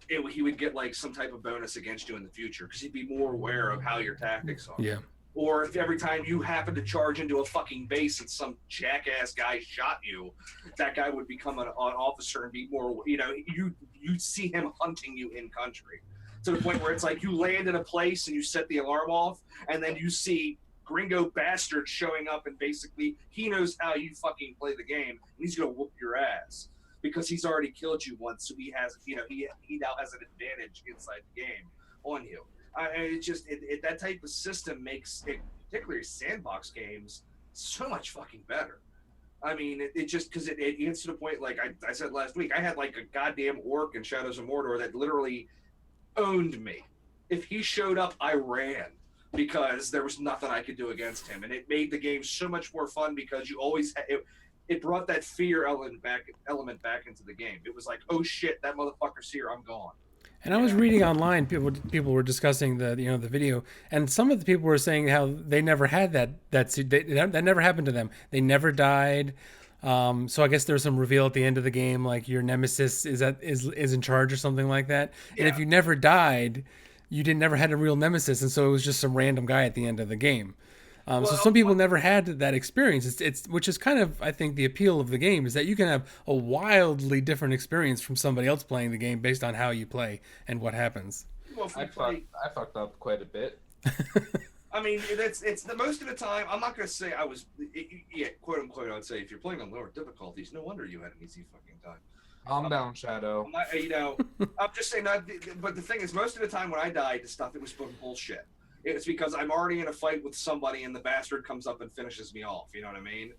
he would get some type of bonus against you in the future because he'd be more aware of how your tactics are. Yeah. Or if every time you happen to charge into a fucking base and some jackass guy shot you, that guy would become an officer and be more, you'd see him hunting you in country. To the point where it's you land in a place and you set the alarm off, and then you see gringo bastard showing up, and basically he knows how you fucking play the game, and he's going to whoop your ass because he's already killed you once, so he has, he now has an advantage inside the game on you. That type of system makes it, particularly sandbox games, so much fucking better. I mean, it just because it gets to the point, like I said last week, I had a goddamn orc in Shadows of Mordor that literally owned me. If he showed up, I ran because there was nothing I could do against him, and it made the game so much more fun because you always it brought that fear element back into the game. It was like, oh shit, that motherfucker's here, I'm gone. And I was reading online, people were discussing the video, and some of the people were saying how they never had that never happened to them. They never died. So I guess there's some reveal at the end of the game, like your nemesis is in charge or something like that. Yeah. And if you never died, you never had a real nemesis, and so it was just some random guy at the end of the game. So some people never had that experience. It's which is kind of, I think, the appeal of the game is that you can have a wildly different experience from somebody else playing the game based on how you play and what happens. Well, I fucked up quite a bit. I mean, it's the most of the time. I'm not gonna say I was, quote unquote. I'd say if you're playing on lower difficulties, no wonder you had an easy fucking time. Calm down, Shadow. I'm just saying that. But the thing is, most of the time when I died to stuff, it was bullshit. It's because I'm already in a fight with somebody and the bastard comes up and finishes me off. You know what I mean?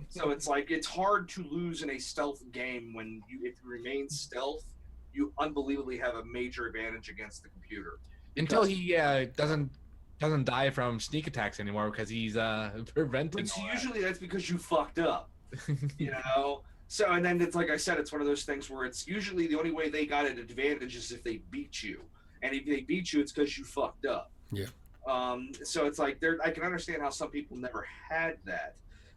So it's it's hard to lose in a stealth game when if you remain stealth, you unbelievably have a major advantage against the computer. Until he doesn't die from sneak attacks anymore because he's preventing. But usually that's because you fucked up. So, and then it's like I said, it's one of those things where it's usually the only way they got an advantage is if they beat you. And if they beat you, it's because you fucked up. Yeah. So it's I can understand how some people never had that.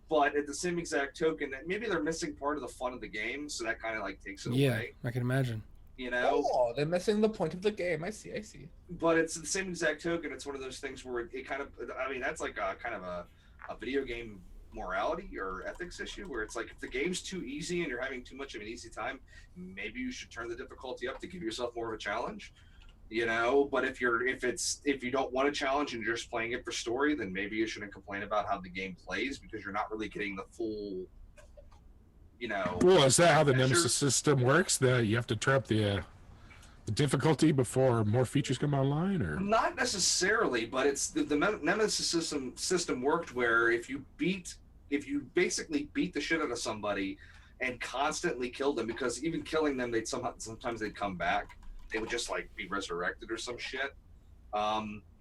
but at the same exact token, that maybe they're missing part of the fun of the game, so that kind of like takes it Yeah, away. I can imagine. You know, Oh, they're missing the point of the game. I see. but it's the same exact token. It's one of those things where it kind of, I mean, that's like a kind of a video game morality or ethics issue where it's like if the game's too easy and you're having too much of an easy time, maybe you should turn the difficulty up to give yourself more of a challenge. You know, but if you don't want a challenge and you're just playing it for story, then maybe you shouldn't complain about how the game plays because you're not really getting the full, you know. Well, is that how the measure. Nemesis system works? That you have to turn up the difficulty before more features come online, or Not necessarily, but it's the Nemesis system worked where if you basically beat the shit out of somebody and constantly killed them, because even killing them, sometimes they'd come back. They would just like be resurrected or some shit.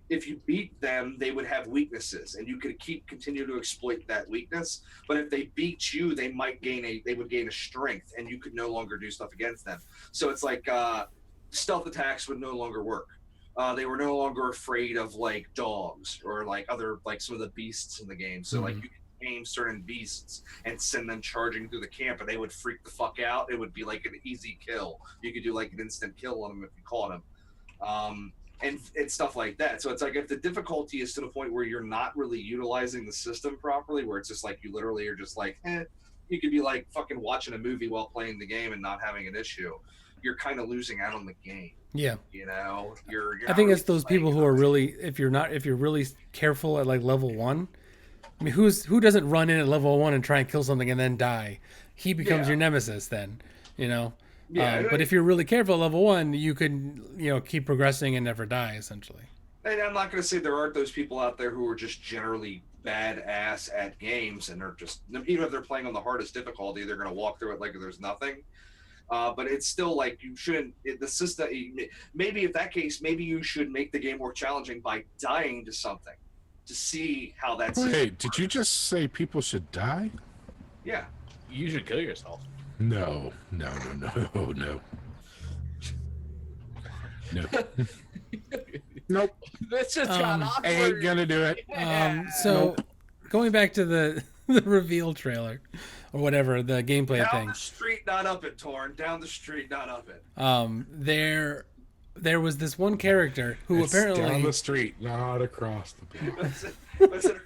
If you beat them, they would have weaknesses, and you could continue to exploit that weakness. But if they beat you, they would gain a strength, and you could no longer do stuff against them. So it's like stealth attacks would no longer work. They were no longer afraid of like dogs or like other like some of the beasts in the game. So like you could aim certain beasts and send them charging through the camp, and they would freak the fuck out. It would be like an easy kill. You could do like an instant kill on them if you caught them, and stuff like that. So it's like if the difficulty is to the point where you're not really utilizing the system properly, where it's just like you literally are just like, you could be like fucking watching a movie while playing the game and not having an issue. You're kind of losing out on the game. Yeah. You know, you're I think it's those people who are really, if you're really careful at like level 1. I mean, who doesn't run in at level 1 and try and kill something and then die? He becomes your nemesis then, you know. Yeah, but if you're really careful at level 1, you can, keep progressing and never die essentially. And I'm not going to say there aren't those people out there who are just generally badass at games and are just, even if they're playing on the hardest difficulty, they're going to walk through it like there's nothing. But it's still like you shouldn't. The system. Maybe if that case, maybe you should make the game more challenging by dying to something, to see how that's. Hey, did you just say people should die? Yeah. You should kill yourself. No. Nope. This just got awkward. Ain't gonna do it. So going back to the reveal trailer or whatever, the gameplay Down thing. the street, not up it, Torn. Down the street, not up it. There was this one character who It's apparently down the street, not across the block. What's it?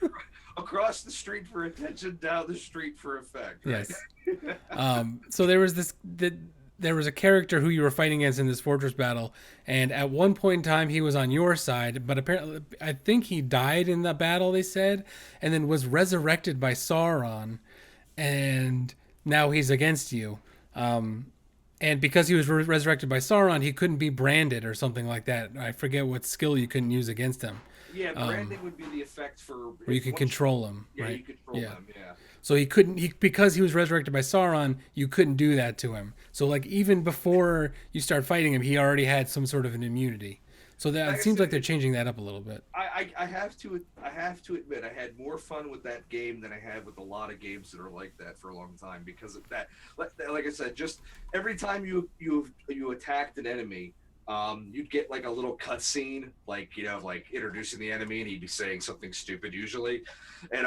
Across the street for attention, down the street for effect. Right? Yes. So there was a character who you were fighting against in this fortress battle, and at one point in time he was on your side, but apparently I think he died in the battle, they said, and then was resurrected by Sauron, and now he's against you. And because he was resurrected by Sauron, he couldn't be branded or something like that. I forget what skill you couldn't use against him. Yeah, branding would be the effect for where you could control him. Yeah, right? you control them. Yeah. So he couldn't. Because he was resurrected by Sauron, you couldn't do that to him. So like even before you start fighting him, he already had some sort of an immunity. So that it seems like they're changing that up a little bit. I have to admit I had more fun with that game than I had with a lot of games that are like that for a long time because of that. Like I said, just every time you attacked an enemy, you'd get like a little cutscene, like introducing the enemy, and he'd be saying something stupid usually, and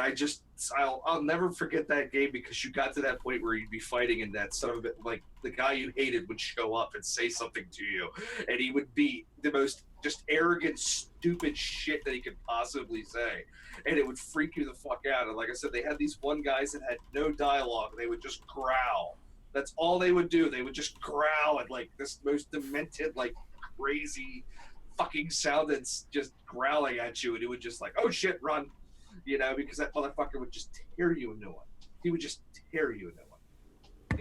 I'll never forget that game because you got to that point where you'd be fighting and that son of a, like the guy you hated would show up and say something to you, and he would be the most just arrogant, stupid shit that he could possibly say, and it would freak you the fuck out. And like I said, they had these one guys that had no dialogue; they would just growl. That's all they would do. They would just growl at like this most demented, like crazy fucking sound that's just growling at you, and it would just like, oh shit, run, because that motherfucker would just tear you a new one. He would just tear you a new one.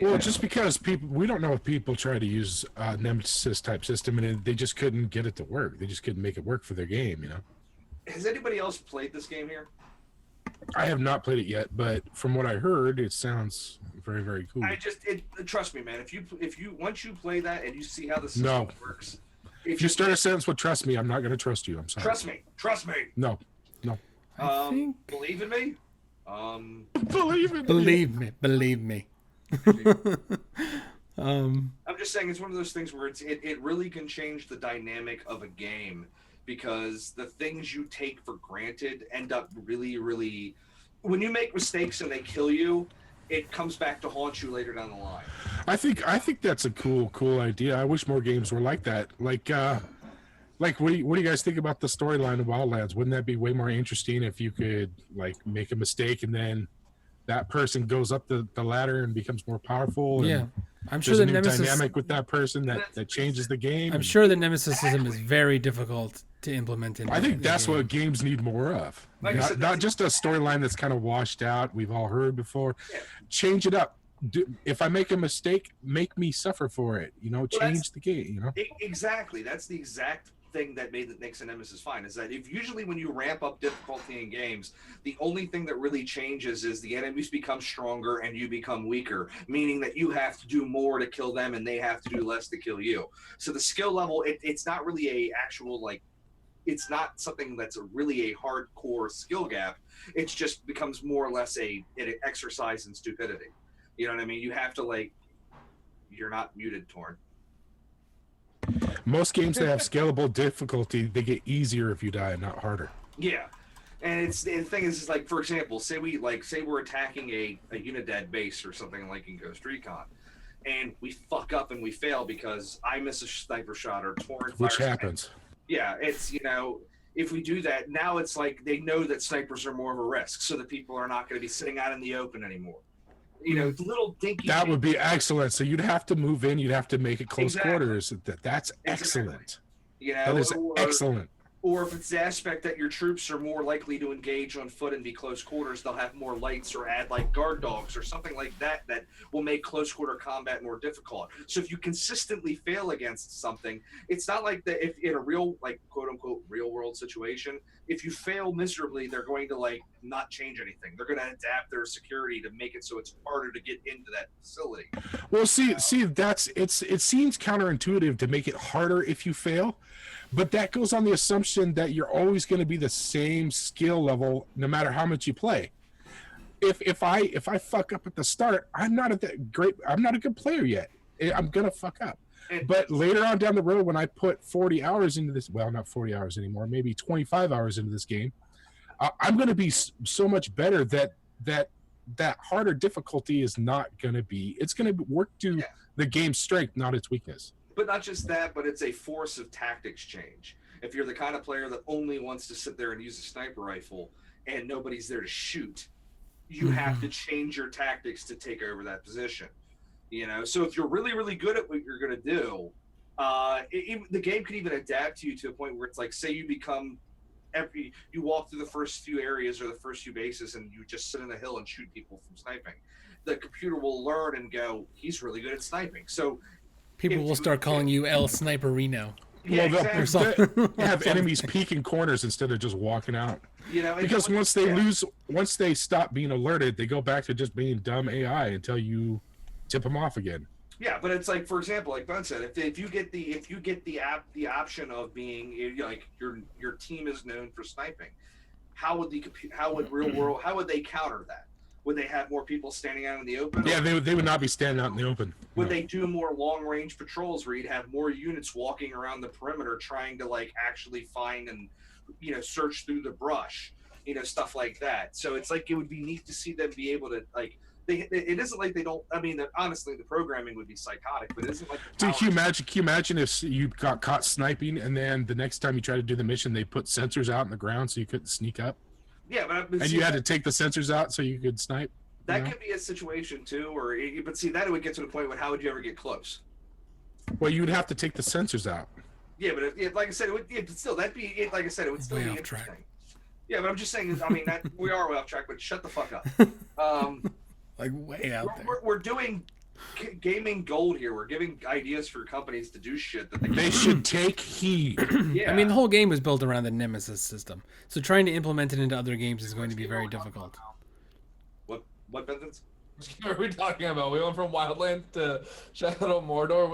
Well, just because we don't know if people try to use a Nemesis type system and they just couldn't get it to work. They just couldn't make it work for their game, Has anybody else played this game here? I have not played it yet, but from what I heard, it sounds very, very cool. Trust me, man. If you once you play that and you see how the system works, if you start a sentence with "trust me," I'm not going to trust you. I'm sorry. Trust me. No. I think... Believe in me. Believe me. I'm just saying it's one of those things where it really can change the dynamic of a game because the things you take for granted end up really, really when you make mistakes and they kill you, it comes back to haunt you later down the line. I think that's a cool idea. I wish more games were like that. Like what do you guys think about the storyline of Wildlands? Wouldn't that be way more interesting if you could like make a mistake and then that person goes up the ladder and becomes more powerful? And Yeah, I'm sure there's the a new Nemesis. dynamic with that person that changes the game. I'm sure the Nemesis system is very difficult to implement in. I think the that's game. what games need more of. Like I said, Not just a storyline that's kind of washed out. We've all heard before. Yeah. Change it up. If I make a mistake, make me suffer for it. that's- Change the game. Exactly. That's the exact thing that makes a Nemesis fine, is that if usually when you ramp up difficulty in games, the only thing that really changes is the enemies become stronger and you become weaker, meaning that you have to do more to kill them and they have to do less to kill you. So the skill level, it's not really a actual like, it's not something that's really a hardcore skill gap. It just becomes more or less an exercise in stupidity. You know what I mean? You have to like, you're not muted, Torn. Most games that have scalable difficulty, they get easier if you die, not harder. Yeah, and the thing is like, for example, say we're attacking a Unidad base or something like in Ghost Recon, and we fuck up and we fail because I miss a sniper shot or Torn Which fires. happens. Yeah, it's if we do that now, it's like they know that snipers are more of a risk, so that people are not going to be sitting out in the open anymore. Little dinky. That would be excellent. So you'd have to move in. You'd have to make it close Exactly. quarters. That's excellent. That is or, excellent. Or if it's the aspect that your troops are more likely to engage on foot and be close quarters, they'll have more lights or add like guard dogs or something like that will make close quarter combat more difficult. So if you consistently fail against something, it's not like that if in a real like quote unquote real world situation, if you fail miserably, they're going to like not change anything. They're going to adapt their security to make it so it's harder to get into that facility. Well, see, it seems counterintuitive to make it harder if you fail, but that goes on the assumption that you're always going to be the same skill level no matter how much you play. If I fuck up at the start, I'm not a good player yet. I'm gonna fuck up. But later on down the road, when I put 40 hours into this, well, not 40 hours anymore, maybe 25 hours into this game, I'm going to be so much better that harder difficulty is not going to be. It's going to work to the game's strength, not its weakness. But not just that, but it's a force of tactics change. If you're the kind of player that only wants to sit there and use a sniper rifle and nobody's there to shoot, you have to change your tactics to take over that position. So if you're really, really good at what you're going to do, the game could even adapt to you to a point where it's like, say you walk through the first few areas or the first few bases and you just sit in a hill and shoot people from sniping. The computer will learn and go, he's really good at sniping. So people will start calling you El Sniperino. Yeah, exactly. They'll have enemies peeking corners instead of just walking out. Because once they stop being alerted, they go back to just being dumb AI until you tip them off again. Yeah, but it's like, for example, like Ben said, if you get the option of being like your team is known for sniping, how would they counter that? Would they have more people standing out in the open? Yeah, they would not be standing out in the open. Would they do more long range patrols where you'd have more units walking around the perimeter trying to like actually find and search through the brush, stuff like that. So it's like it would be neat to see them be able to like. It isn't like they don't. I mean, honestly, the programming would be psychotic, but it isn't like. Dude, can you imagine if you got caught sniping and then the next time you try to do the mission, they put sensors out in the ground so you couldn't sneak up? Yeah, and you had to take the sensors out so you could snipe. That could be a situation too, but see, that it would get to the point where how would you ever get close? Well, you would have to take the sensors out. Yeah, but like I said, it would. But still, that'd be it. Like I said, it would still be interesting. Track. Yeah, but I'm just saying. I mean, we are way off track. But shut the fuck up. Like way out there. We're doing gaming gold here. We're giving ideas for companies to do shit that they should take heed. Yeah. I mean, the whole game was built around the Nemesis system, so trying to implement it into other games is going to be very difficult. What Benson? What are we talking about? We went from Wildlands to Shadow of Mordor.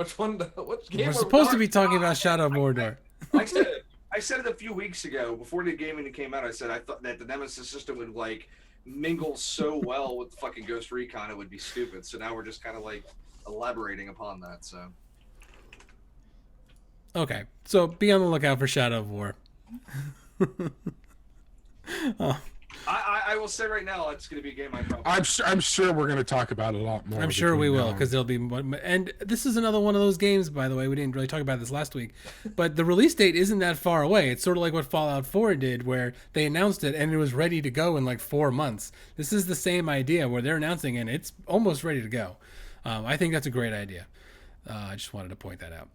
Which game? We're supposed to be talking about Shadow of Mordor. I said it a few weeks ago before the game came out. I said I thought that the Nemesis system would like mingle so well with the fucking Ghost Recon it would be stupid. So now we're just kind of like elaborating upon that. So okay, so be on the lookout for Shadow of War. I will say right now, it's going to be a game I probably. I'm sure we're going to talk about it a lot more. I'm sure we between will now and- because there'll be more. And this is another one of those games, by the way. We didn't really talk about this last week, but the release date isn't that far away. It's sort of like what Fallout 4 did, where they announced it and it was ready to go in like 4 months. This is the same idea where they're announcing it and it's almost ready to go. I think that's a great idea. I just wanted to point that out.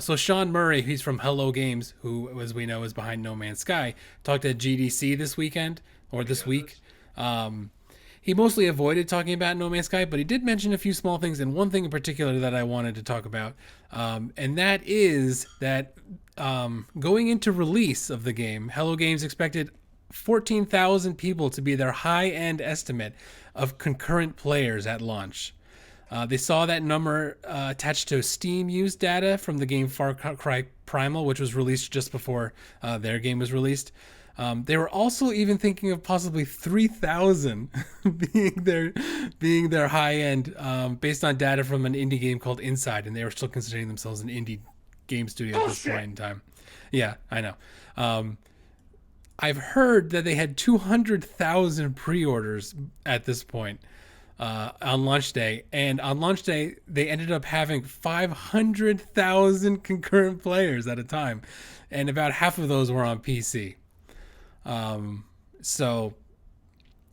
So Sean Murray, he's from Hello Games, who, as we know, is behind No Man's Sky, talked at GDC this weekend or this week. He mostly avoided talking about No Man's Sky, but he did mention a few small things, and one thing in particular that I wanted to talk about, and that is that going into release of the game, Hello Games expected 14,000 people to be their high-end estimate of concurrent players at launch. They saw that number attached to Steam use data from the game Far Cry Primal, which was released just before their game was released. They were also even thinking of possibly 3,000 being their high end, based on data from an indie game called Inside, and they were still considering themselves an indie game studio at this point in time. Yeah, I know. I've heard that they had 200,000 pre-orders at this point on launch day, and on launch day they ended up having 500,000 concurrent players at a time, and about half of those were on PC. So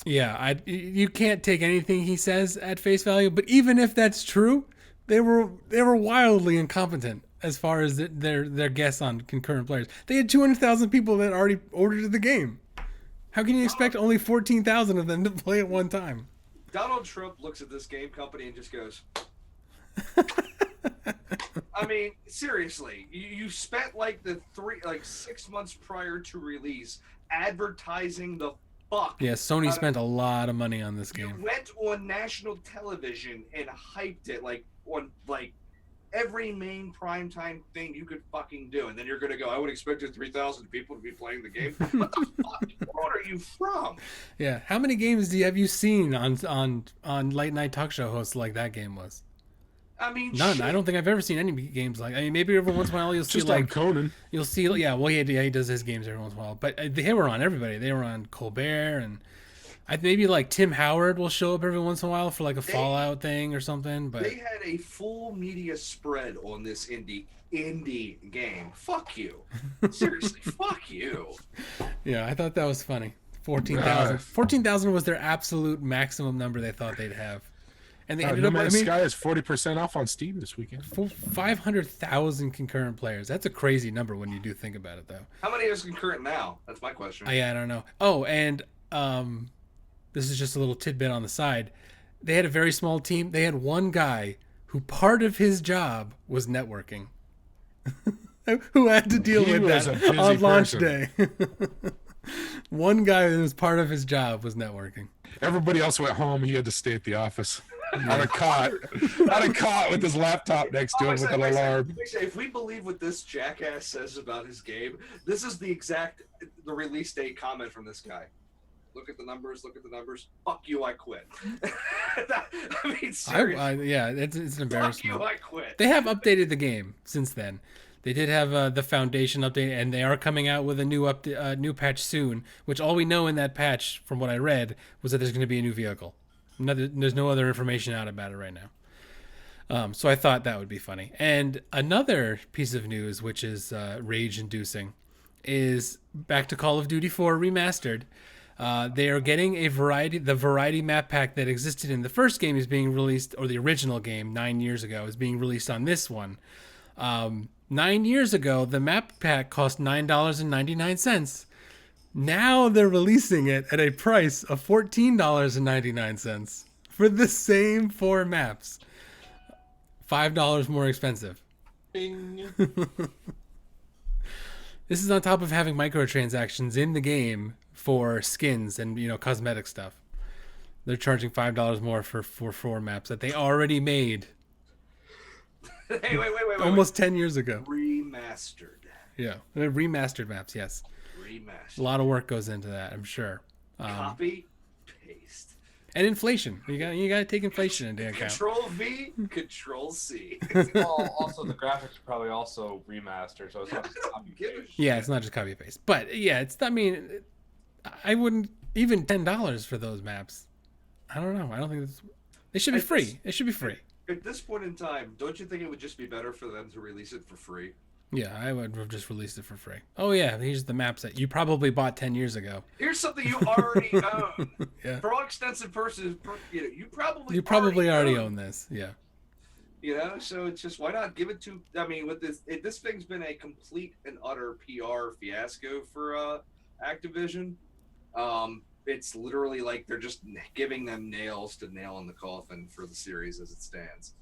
yeah, you can't take anything he says at face value, but even if that's true, they were wildly incompetent as far as their guess on concurrent players. They had 200,000 people that already ordered the game. How can you expect only 14,000 of them to play at one time? Donald Trump looks at this game company and just goes, I mean, seriously, you spent like 6 months prior to release advertising the fuck. Yeah, Sony spent a lot of money on this You game. went on national television and hyped it on every main primetime thing you could fucking do, and then you're gonna go, I would expect 3,000 people to be playing the game. What the fuck? What are you from? Yeah, how many games have you seen on late night talk show hosts like that game was? I mean, None. shit. I don't think I've ever seen any games like. I mean, maybe every once in a while you'll see Just on like Conan. you'll see. Yeah, well, he does his games every once in a while, but they were on everybody. They were on Colbert, and maybe like Tim Howard will show up every once in a while for like a Fallout thing or something. But They had a full media spread on this indie game. Fuck you. Seriously, fuck you. yeah, I thought that was funny. 14,000. 14,000 was their absolute maximum number they thought they'd have, and they ended No up. Man's Sky is 40% off on Steam this weekend. 500,000 concurrent players. That's a crazy number when you do think about it, though. How many is concurrent now? That's my question. I don't know. Oh, and this is just a little tidbit on the side. They had a very small team. They had one guy who part of his job was networking, who had to deal He with was that a busy on launch person. day. One guy that was part of his job was networking. Everybody else went home. He had to stay at the office on a cot with his laptop next to him with an alarm. If we believe what this jackass says about his game, this is the release date comment from this guy. Look at the numbers. Fuck you, I quit. I mean, seriously. Yeah, it's an Fuck embarrassment. you, I quit. They have updated the game since then. They did have the Foundation update, and they are coming out with a new patch soon. Which all we know in that patch, from what I read, was that there's going to be a new vehicle. There's no other information out about it right now. So I thought that would be funny. And another piece of news, which is rage-inducing, is back to Call of Duty 4 Remastered. They are getting the variety map pack that existed in the first game is being released, or the original game 9 years ago is being released on this one. 9 years ago, the map pack cost $9.99. Now they're releasing it at a price of $14.99 for the same 4 maps. $5 more expensive. Bing. This is on top of having microtransactions in the game for skins and cosmetic stuff. They're charging $5 more for 4 maps that they already made. Hey, wait. Almost 10 years ago. Remastered. Yeah, they're remastered maps. Yes, Remastered. a lot of work goes into that, I'm sure. Copy, paste. And inflation. You got to take inflation into account. Control V, Control C. Well, also the graphics are probably also remastered, so it's not just copy Give a paste. Yeah, it's not just copy paste, but yeah, it's. I mean, I wouldn't even $10 for those maps. I don't know. I don't think they should be free. It should be free. At this point in time, don't you think it would just be better for them to release it for free? Yeah, I would have just released it for free. Oh yeah, these are the maps that you probably bought 10 years ago. Here's something you already own. Yeah. For all extensive purposes, you probably already own this. Yeah. You know, so it's just, why not give it to? I mean, with this thing's been a complete and utter PR fiasco for Activision. It's literally like they're just giving them nails to nail in the coffin for the series as it stands.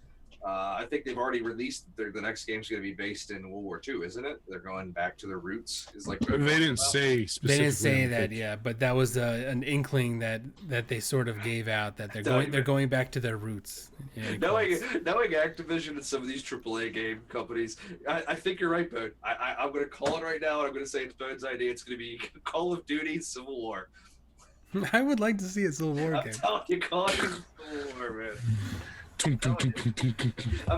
I think they've already released the next game's going to be based in World War II, isn't it? They're going back to their roots. Is like They didn't say specifically. They didn't say that, yeah, but that was an inkling that they sort of gave out that they're going back to their roots. Knowing Activision and some of these AAA game companies, I think you're right, Bone. I'm going to call it right now, and I'm going to say it's Bone's idea. It's going to be Call of Duty Civil War. I would like to see a Civil War game. I'm telling you, Call of Duty Civil War, man. I'm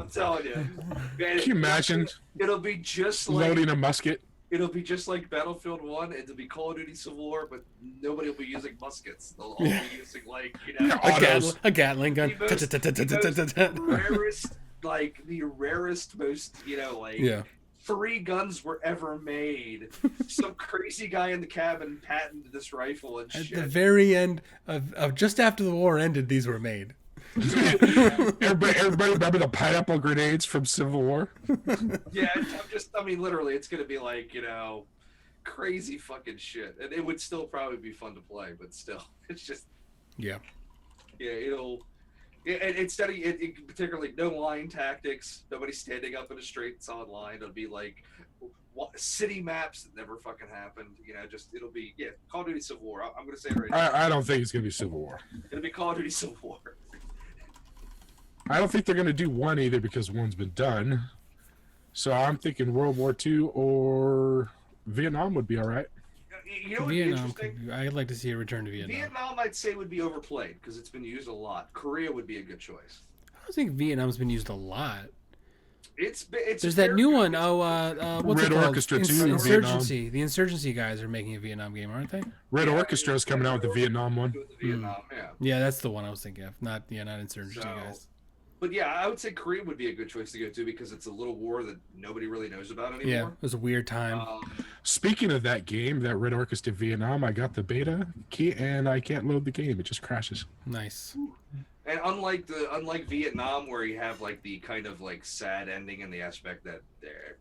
telling you. Man, Can you imagine? It'll be just like loading a musket. It'll be just like Battlefield 1. It'll be Call of Duty Civil War, but nobody will be using muskets. They'll all be using a Gatling gun. The rarest, most 3 guns were ever made. Some crazy guy in the cabin patented this rifle and shit. At the very end of just after the war ended, these were made. Everybody remember the pineapple grenades from Civil War? Yeah, literally, it's gonna be like, crazy fucking shit, and it would still probably be fun to play, but still, it's just, instead of particularly no line tactics, nobody standing up in a straight solid line. It'll be like city maps that never fucking happened. It'll be Call of Duty Civil War. I'm gonna say it right now. I don't think it's gonna be Civil War. It'll be Call of Duty Civil War. I don't think they're going to do 1 either because 1's been done. So I'm thinking World War II or Vietnam would be all right. Vietnam, I'd like to see a return to Vietnam. Vietnam, I'd say, would be overplayed because it's been used a lot. Korea would be a good choice. I don't think Vietnam's been used a lot. It's There's that new one. What's Red it called? Orchestra 2 Insurgency. The Insurgency guys are making a Vietnam game, aren't they? Red Orchestra is coming out with the Vietnam one. Yeah, that's the one I was thinking of. Not Insurgency guys. But yeah, I would say Korea would be a good choice to go to because it's a little war that nobody really knows about anymore. Yeah, it was a weird time. Speaking of that game, that Red Orchestra Vietnam, I got the beta key and I can't load the game. It just crashes. Nice. And unlike Vietnam, where you have like the kind of like sad ending in the aspect that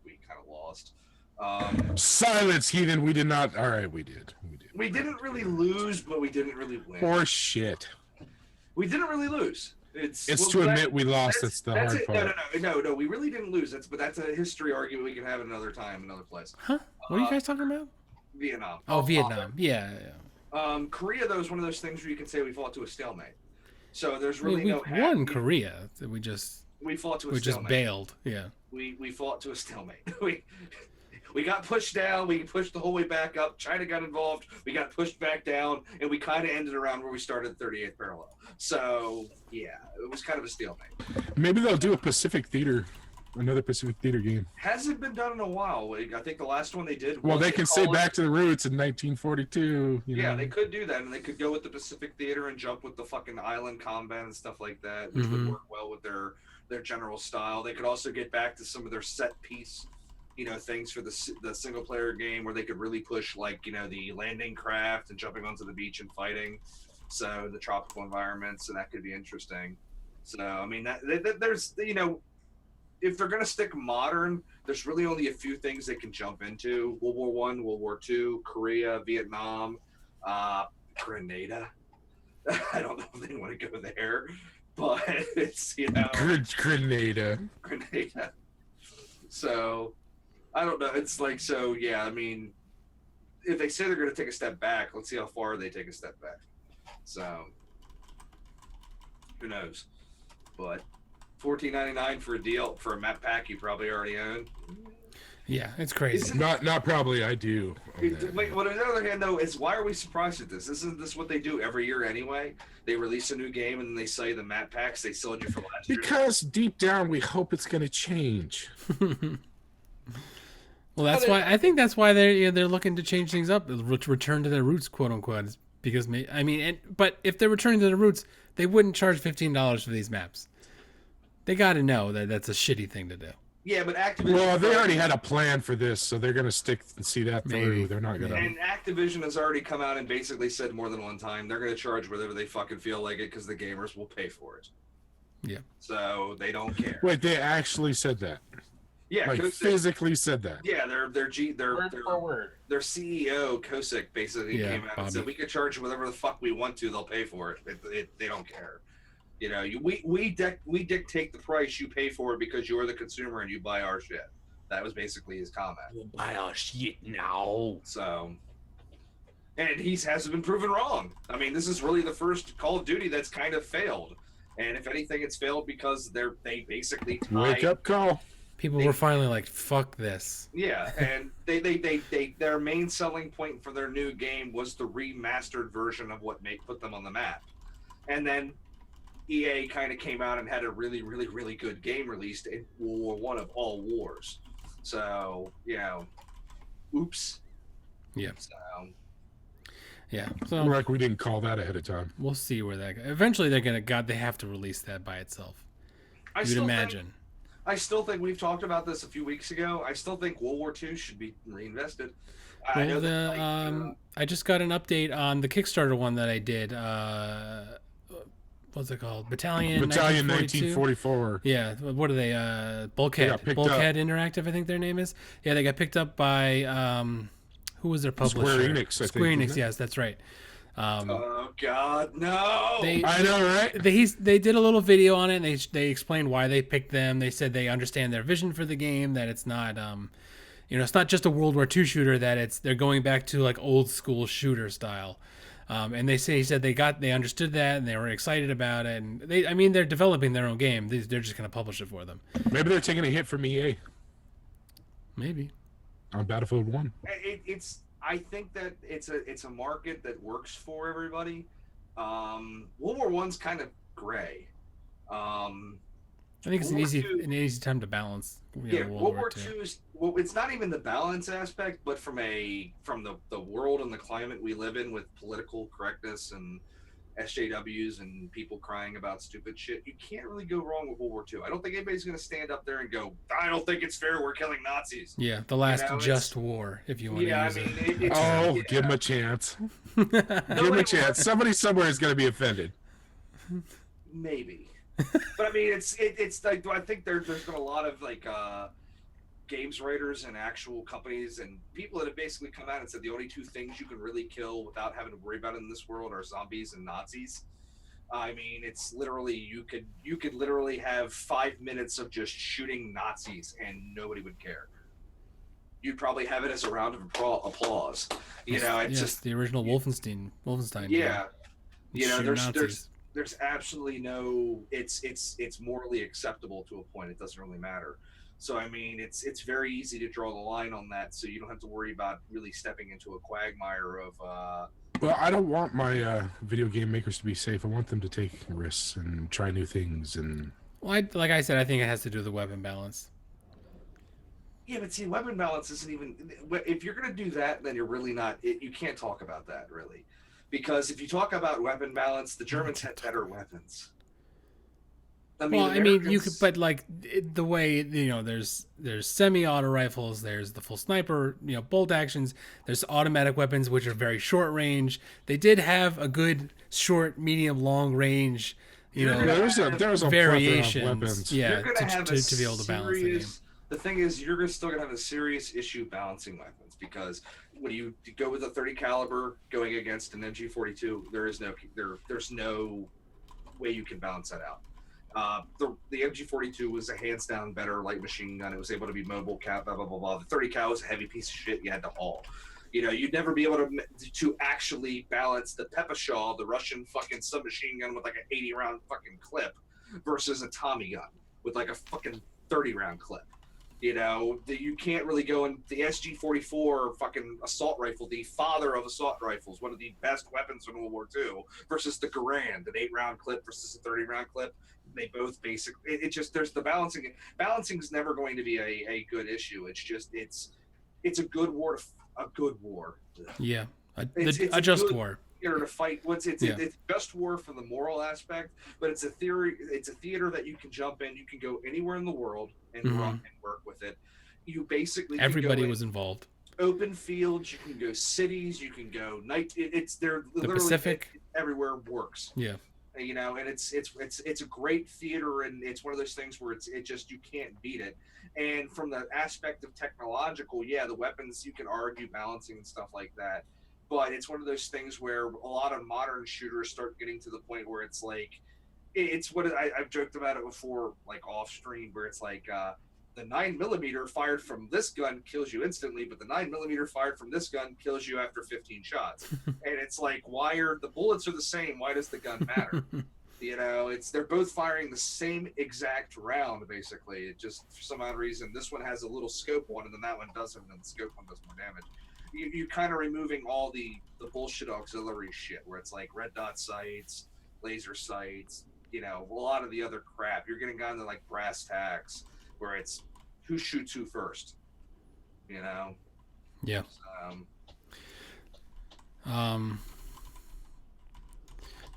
we kind of lost. Silence, heathen. We did not. All right, we did. We didn't really lose, but we didn't really win. Or shit. We didn't really lose. It's to admit we lost. That's the hard part. No. We really didn't lose. That's a history argument we can have another time, another place. Huh? What are you guys talking about? Vietnam. Oh, Vietnam. Yeah. Korea, though, is one of those things where you can say we fought to a stalemate. So there's really we won Korea. We fought to a stalemate. We just bailed. Yeah. We fought to a stalemate. We got pushed down. We pushed the whole way back up. China got involved. We got pushed back down, and we kind of ended around where we started, 38th parallel. So yeah, it was kind of a stalemate. Maybe they'll do another Pacific Theater game. Hasn't been done in a while. I think the last one they did. Well, they can say back to the roots in 1942. Yeah, they could do that, and they could go with the Pacific Theater and jump with the fucking island combat and stuff like that, which would work well with their general style. They could also get back to some of their set piece. Things for the single player game where they could really push the landing craft and jumping onto the beach and fighting. So the tropical environments, and that could be interesting. So, I mean, there's, if they're going to stick modern, there's really only a few things they can jump into. World War I, World War II, Korea, Vietnam, Grenada. I don't know if they want to go there, but it's, Grenada. So, I don't know. It's like, so, yeah, I mean, if they say they're going to take a step back, let's see how far they take a step back. So, who knows? But $14.99 for a deal for a map pack you probably already own. Yeah, it's crazy. Not probably. I do. But on the other hand, though, is why are we surprised at this? Isn't this what they do every year anyway? They release a new game and then they sell you the map packs they sold you for last year. Because deep down we hope it's going to change. Well, that's why I think that's why they're looking to change things up, return to their roots, quote unquote. because but if they're returning to the roots, they wouldn't charge $15 for these maps. They got to know that that's a shitty thing to do. Yeah, but Activision. Well, they already had a plan for this, so they're gonna stick and see that through. Maybe. They're not gonna. And Activision has already come out and basically said more than one time they're going to charge whatever they fucking feel like it because the gamers will pay for it. Yeah. So they don't care. Wait, they actually said that? Yeah, Like Kosick, physically said that? yeah, Word for word. their CEO Kosick basically Yeah, came out and said Bobby. we can charge whatever the fuck we want to. They'll pay for it. They don't care. You know, we dictate the price you pay for it because you're the consumer and you buy our shit. That was basically his comment. We'll buy our shit now. So, and he hasn't been proven wrong. I mean, this is really the first Call of Duty that's kind of failed. And if anything, it's failed because they basically Wake up call. People were finally like, "Fuck this." Yeah, and their main selling point for their new game was the remastered version of what put them on the map. And then EA kind of came out and had a really, really, really good game released in World War I of all wars. So, you know, oops. Yeah. So, Yeah. So Like we didn't call that ahead of time. we'll see where that goes. Eventually, they have to release that by itself. I You'd still imagine. I still think we've talked about this a few weeks ago. I still think World War II should be reinvested. I know Well, that, I just got an update on the Kickstarter one that I did. What's it called? Battalion 1942? 1944. Yeah, what are they? They Bulkhead. got picked Bulkhead Interactive, I think their name is. Yeah, they got picked up by who was their publisher? Square Enix, I Square think, Enix, isn't it? yes, that's right. oh God, no! I know, right? They did a little video on it. And they explained why they picked them. They said they understand their vision for the game. That it's not it's not just a World War II shooter. That they're going back to like old school shooter style. And he said they understood that and they were excited about it. And they're developing their own game. They're just going to publish it for them. Maybe they're taking a hit from EA Maybe. on Battlefield 1. I think that it's a market that works for everybody. World War I's kind of gray. I think it's World an War II easy time to balance. World War II is it's not even the balance aspect, but from the world and the climate we live in with political correctness and SJWs and people crying about stupid shit, you can't really go wrong with World War II. I don't think anybody's going to stand up there and go, I don't think it's fair we're killing Nazis. Yeah, the last You know, just war, if you want Yeah, to I use mean, it. Oh, yeah. give them a chance. Give them a chance. Somebody somewhere is going to be offended. Maybe. But I mean, it's like, I think there's been a lot of like games writers and actual companies and people that have basically come out and said the only two things you can really kill without having to worry about it in this world are zombies and Nazis. I mean, it's literally you could literally have 5 minutes of just shooting Nazis and nobody would care. You'd probably have it as a round of applause. You know, it's yes, just the original Wolfenstein. yeah. You know, Shoot there's absolutely no it's morally acceptable to a point. It doesn't really matter. So I mean, it's very easy to draw the line on that, so you don't have to worry about really stepping into a quagmire of Well, I don't want my video game makers to be safe. I want them to take risks and try new things. And Well, like I said, I think it has to do with the weapon balance. yeah, but see, weapon balance isn't even. If you're gonna do that, then you're really not. You can't talk about that really, because if you talk about weapon balance, the Germans had better weapons. Well, I mean, you could, but like the way there's semi-auto rifles, there's the full sniper, bolt actions. There's automatic weapons which are very short range. They did have a good short, medium, long range. there's a variations. plethora of weapons. Yeah, You're gonna have to be able to balance the game. The thing is, you're still gonna have a serious issue balancing weapons because when you go with a 30 caliber going against an MG42, there's no way you can balance that out. The MG42 was a hands down better light machine gun. It was able to be mobile, cap, blah blah blah blah. The 30 cal was a heavy piece of shit. You had to haul. You'd never be able to actually balance the Pepeshaw, the Russian fucking submachine gun with like an 80 round fucking clip, versus a Tommy gun with like a fucking 30 round clip. You can't really go in the SG-44 fucking assault rifle, the father of assault rifles, one of the best weapons in World War II, versus the Garand, an 8-round clip versus a 30-round clip. They both basically, there's the balancing. Balancing is never going to be a good issue. It's just, it's a good war, a good war. Yeah, It's a just good- war. theater to fight. Yeah. It's just war from the moral aspect, but it's a theory. It's a theater that you can jump in. You can go anywhere in the world and run and work with it. You basically can Everybody go was involved. open fields. You can go cities. You can go night. It's there. The Literally Pacific. everywhere works. Yeah. You know, and it's a great theater, and it's one of those things where it just you can't beat it. And from the aspect of technological, yeah, the weapons you can argue balancing and stuff like that, but it's one of those things where a lot of modern shooters start getting to the point where it's like it's what I've joked about it before, like off stream, where it's like the 9mm fired from this gun kills you instantly, but the 9mm fired from this gun kills you after 15 shots. And it's like, why are the bullets are the same? Why does the gun matter? You know, they're both firing the same exact round, basically. It just, for some odd reason, this one has a little scope one, and then that one doesn't, and the scope one does more damage. You kind of removing all the bullshit auxiliary shit, where it's like red dot sights, laser sights, you know, a lot of the other crap. You're getting down to like brass tacks, where it's who shoots who first, you know? Yeah.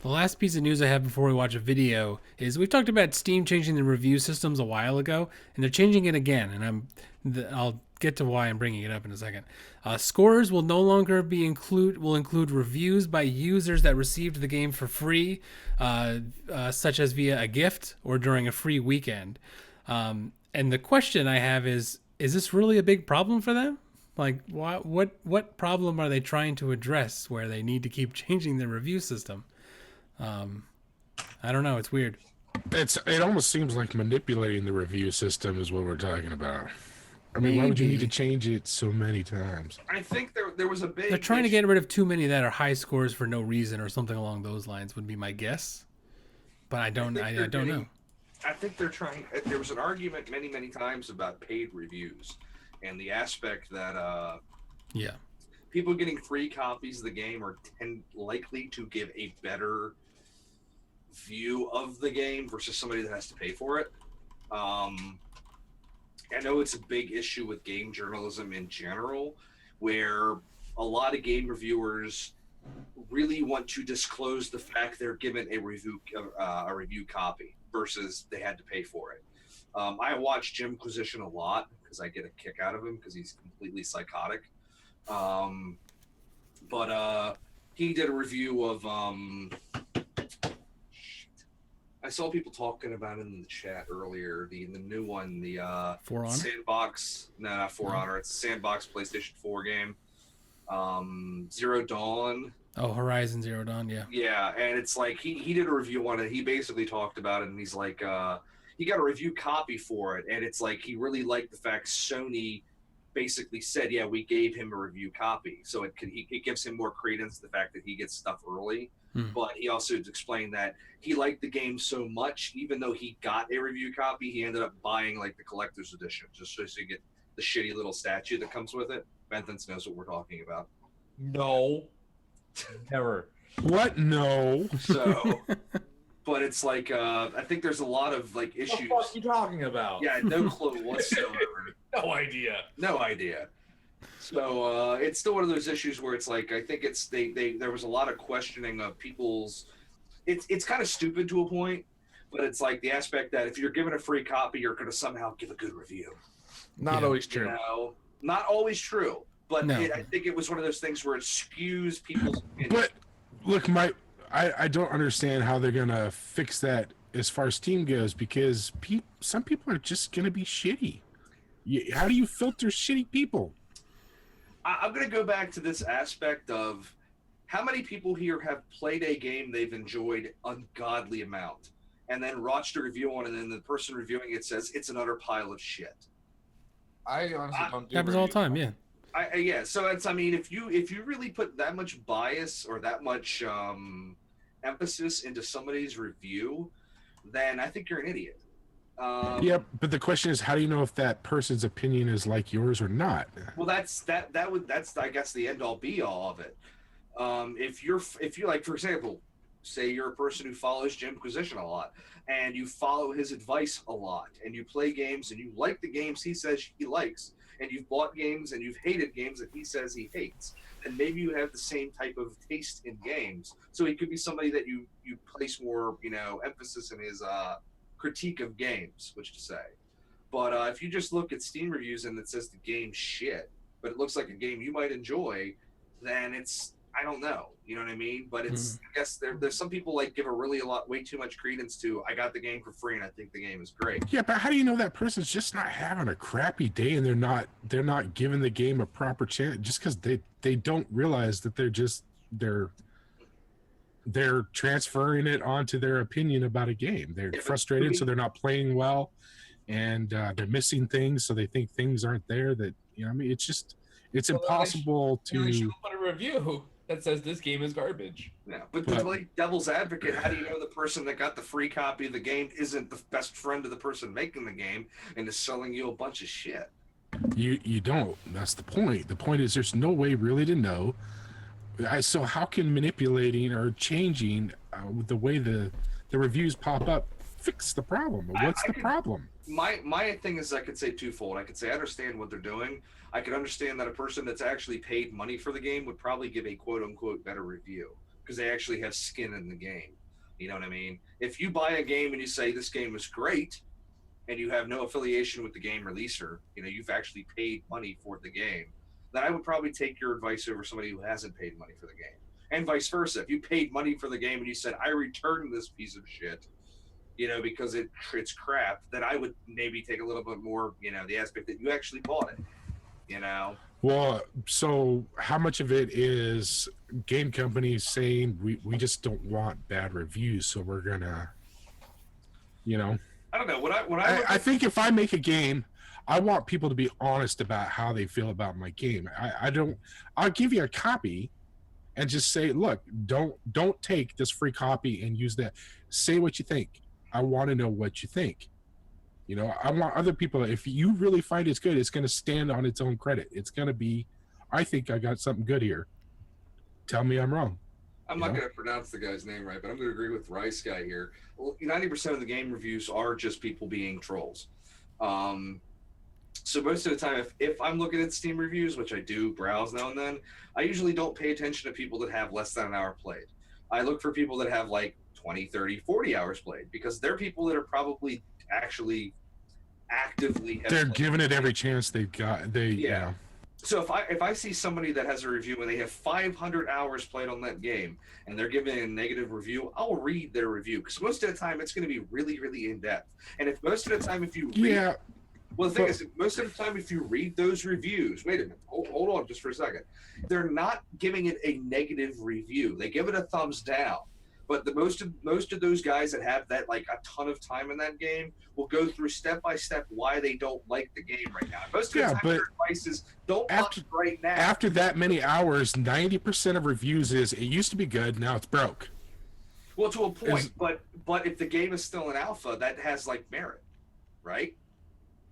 The last piece of news I have before we watch a video is we've talked about Steam changing the review systems a while ago, and they're changing it again. And I'll get to why I'm bringing it up in a second. Scores will no longer will include reviews by users that received the game for free, such as via a gift or during a free weekend. And the question I have is this really a big problem for them? Like, what problem are they trying to address where they need to keep changing the review system? I don't know. It's weird. It almost seems like manipulating the review system is what we're talking about. I mean, why would you need to change it so many times? I think there was a big. They're trying to get rid of too many that are high scores for no reason or something along those lines would be my guess. But I don't know. I think they're trying. There was an argument many times about paid reviews, and the aspect that people getting free copies of the game are likely to give a better view of the game versus somebody that has to pay for it. I know it's a big issue with game journalism in general, where a lot of game reviewers really want to disclose the fact they're given a review copy versus they had to pay for it. I watch Jimquisition a lot because I get a kick out of him because he's completely psychotic. But he did a review of I saw people talking about it in the chat earlier. The new one, the For Honor? Sandbox. No, not For Honor. It's a Sandbox PlayStation 4 game. Zero Dawn. Oh, Horizon Zero Dawn. Yeah. Yeah, and it's like he did a review on it. He basically talked about it, and he's like, he got a review copy for it, and it's like he really liked the fact Sony basically said, yeah, we gave him a review copy, so it gives him more credence to the fact that he gets stuff early. But he also explained that he liked the game so much, even though he got a review copy, he ended up buying like the collector's edition, just so you get the shitty little statue that comes with it. Benthens knows what we're talking about. No, never. What? No. So, but it's like I think there's a lot of like issues. What the fuck are you talking about? Yeah, no clue whatsoever. No idea. No idea. So it's still one of those issues where it's like I think it's there was a lot of questioning of people's. It's kind of stupid to a point, but it's like the aspect that if you're given a free copy, you're going to somehow give a good review. Not always true. You know, not always true, but No. I think it was one of those things where it skews people's opinion. But look, I don't understand how they're gonna fix that as far as Steam goes, because some people are just gonna be shitty. How do you filter shitty people? I'm going to go back to this aspect of how many people here have played a game they've enjoyed ungodly amount, and then watched a review on it, and then the person reviewing it says it's an utter pile of shit. I honestly don't do Happens all the time. Yeah. Yeah. So it's, I mean, if you really put that much bias or that much emphasis into somebody's review, then I think you're an idiot. Yeah, but the question is, how do you know if that person's opinion is like yours or not? Well, that's I guess the end all be all of it. If you like, for example, say you're a person who follows Jimquisition a lot, and you follow his advice a lot, and you play games and you like the games he says he likes, and you've bought games and you've hated games that he says he hates, and maybe you have the same type of taste in games. So he could be somebody that you place more, emphasis in his critique of games, which to say. But if you just look at Steam reviews and it says the game's shit, but it looks like a game you might enjoy, then I don't know, you know what I mean? But it's, I guess there's some people like give way too much credence to, I got the game for free and I think the game is great. Yeah, but how do you know that person's just not having a crappy day and they're not giving the game a proper chance just because they don't realize that they're transferring it onto their opinion about a game. They're frustrated, so they're not playing well, and they're missing things, so they think things aren't there. That it's impossible They should to put a review that says this game is garbage. Yeah, but to play devil's advocate, how do you know the person that got the free copy of the game isn't the best friend of the person making the game and is selling you a bunch of shit? You don't. That's the point. The point is there's no way really to know. So how can manipulating or changing the way the reviews pop up fix the problem? What's the problem? My thing is, I could say twofold. I could say I understand what they're doing. I could understand that a person that's actually paid money for the game would probably give a quote unquote better review because they actually have skin in the game. You know what I mean? If you buy a game and you say this game is great and you have no affiliation with the game releaser, you've actually paid money for the game, then I would probably take your advice over somebody who hasn't paid money for the game. And vice versa. If you paid money for the game and you said, I returned this piece of shit, because it's crap, then I would maybe take a little bit more, the aspect that you actually bought it, Well, so how much of it is game companies saying we just don't want bad reviews, so we're gonna, I don't know. I think if I make a game, I want people to be honest about how they feel about my game. I'll give you a copy and just say, look, don't take this free copy and use that. Say what you think. I want to know what you think. I want other people, if you really find it's good, it's going to stand on its own credit. It's going to be, I think I got something good here. Tell me I'm wrong. I'm not going to pronounce the guy's name right, but I'm going to agree with Rice Guy here. Well, 90% of the game reviews are just people being trolls. So most of the time, if I'm looking at Steam reviews, which I do browse now and then, I usually don't pay attention to people that have less than an hour played. I look for people that have like 20, 30, 40 hours played because they're people that are probably actually actively they're giving it every chance they've got. So if I see somebody that has a review and they have 500 hours played on that game and they're giving a negative review, I'll read their review because most of the time it's going to be really, really in depth. And if most of the time if you read, well, the thing is, most of the time if you read those reviews, wait a minute, hold on just for a second, they're not giving it a negative review. They give it a thumbs down. But the most of those guys that have that like a ton of time in that game will go through step by step why they don't like the game right now. Most of the time their advice is don't watch it right now. After that many hours, 90% of reviews is it used to be good, now it's broke. Well, to a point, but if the game is still in alpha, that has like merit, right?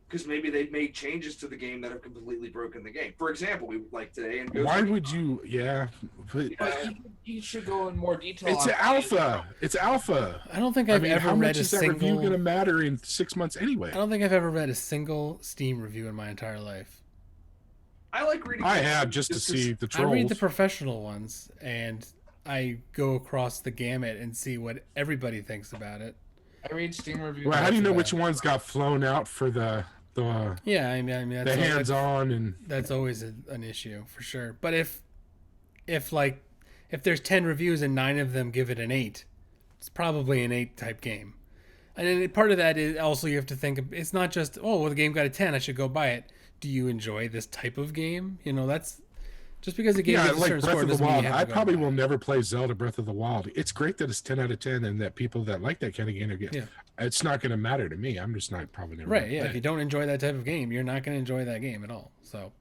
Because maybe they've made changes to the game that have completely broken the game. For example, we like today and why would you? Yeah, but you should go in more detail. It's alpha. It's alpha. I don't think I've ever how read much a is that single review going to matter in 6 months anyway? I don't think I've ever read a single Steam review in my entire life. I like reading. I have just to see the trolls. I read the professional ones and I go across the gamut and see what everybody thinks about it. I read Steam reviews. Well, how do you know which ones got flown out for the yeah, I mean that's the hands-on, and that's always an issue for sure. But if there's 10 reviews and 9 of them give it an 8, it's probably an 8 type game. And then part of that is also you have to think it's not just the game got a 10, I should go buy it. Do you enjoy this type of game? That's just because the game gets a like certain Breath score of the doesn't mean Wild. you have to I go probably buy it. will never play Zelda Breath of the Wild. It's great that it's 10 out of 10 and that people that like that kind of game get. Yeah. It's not going to matter to me. I'm just not probably never. Right, yeah. If you don't enjoy that type of game, you're not going to enjoy that game at all. So,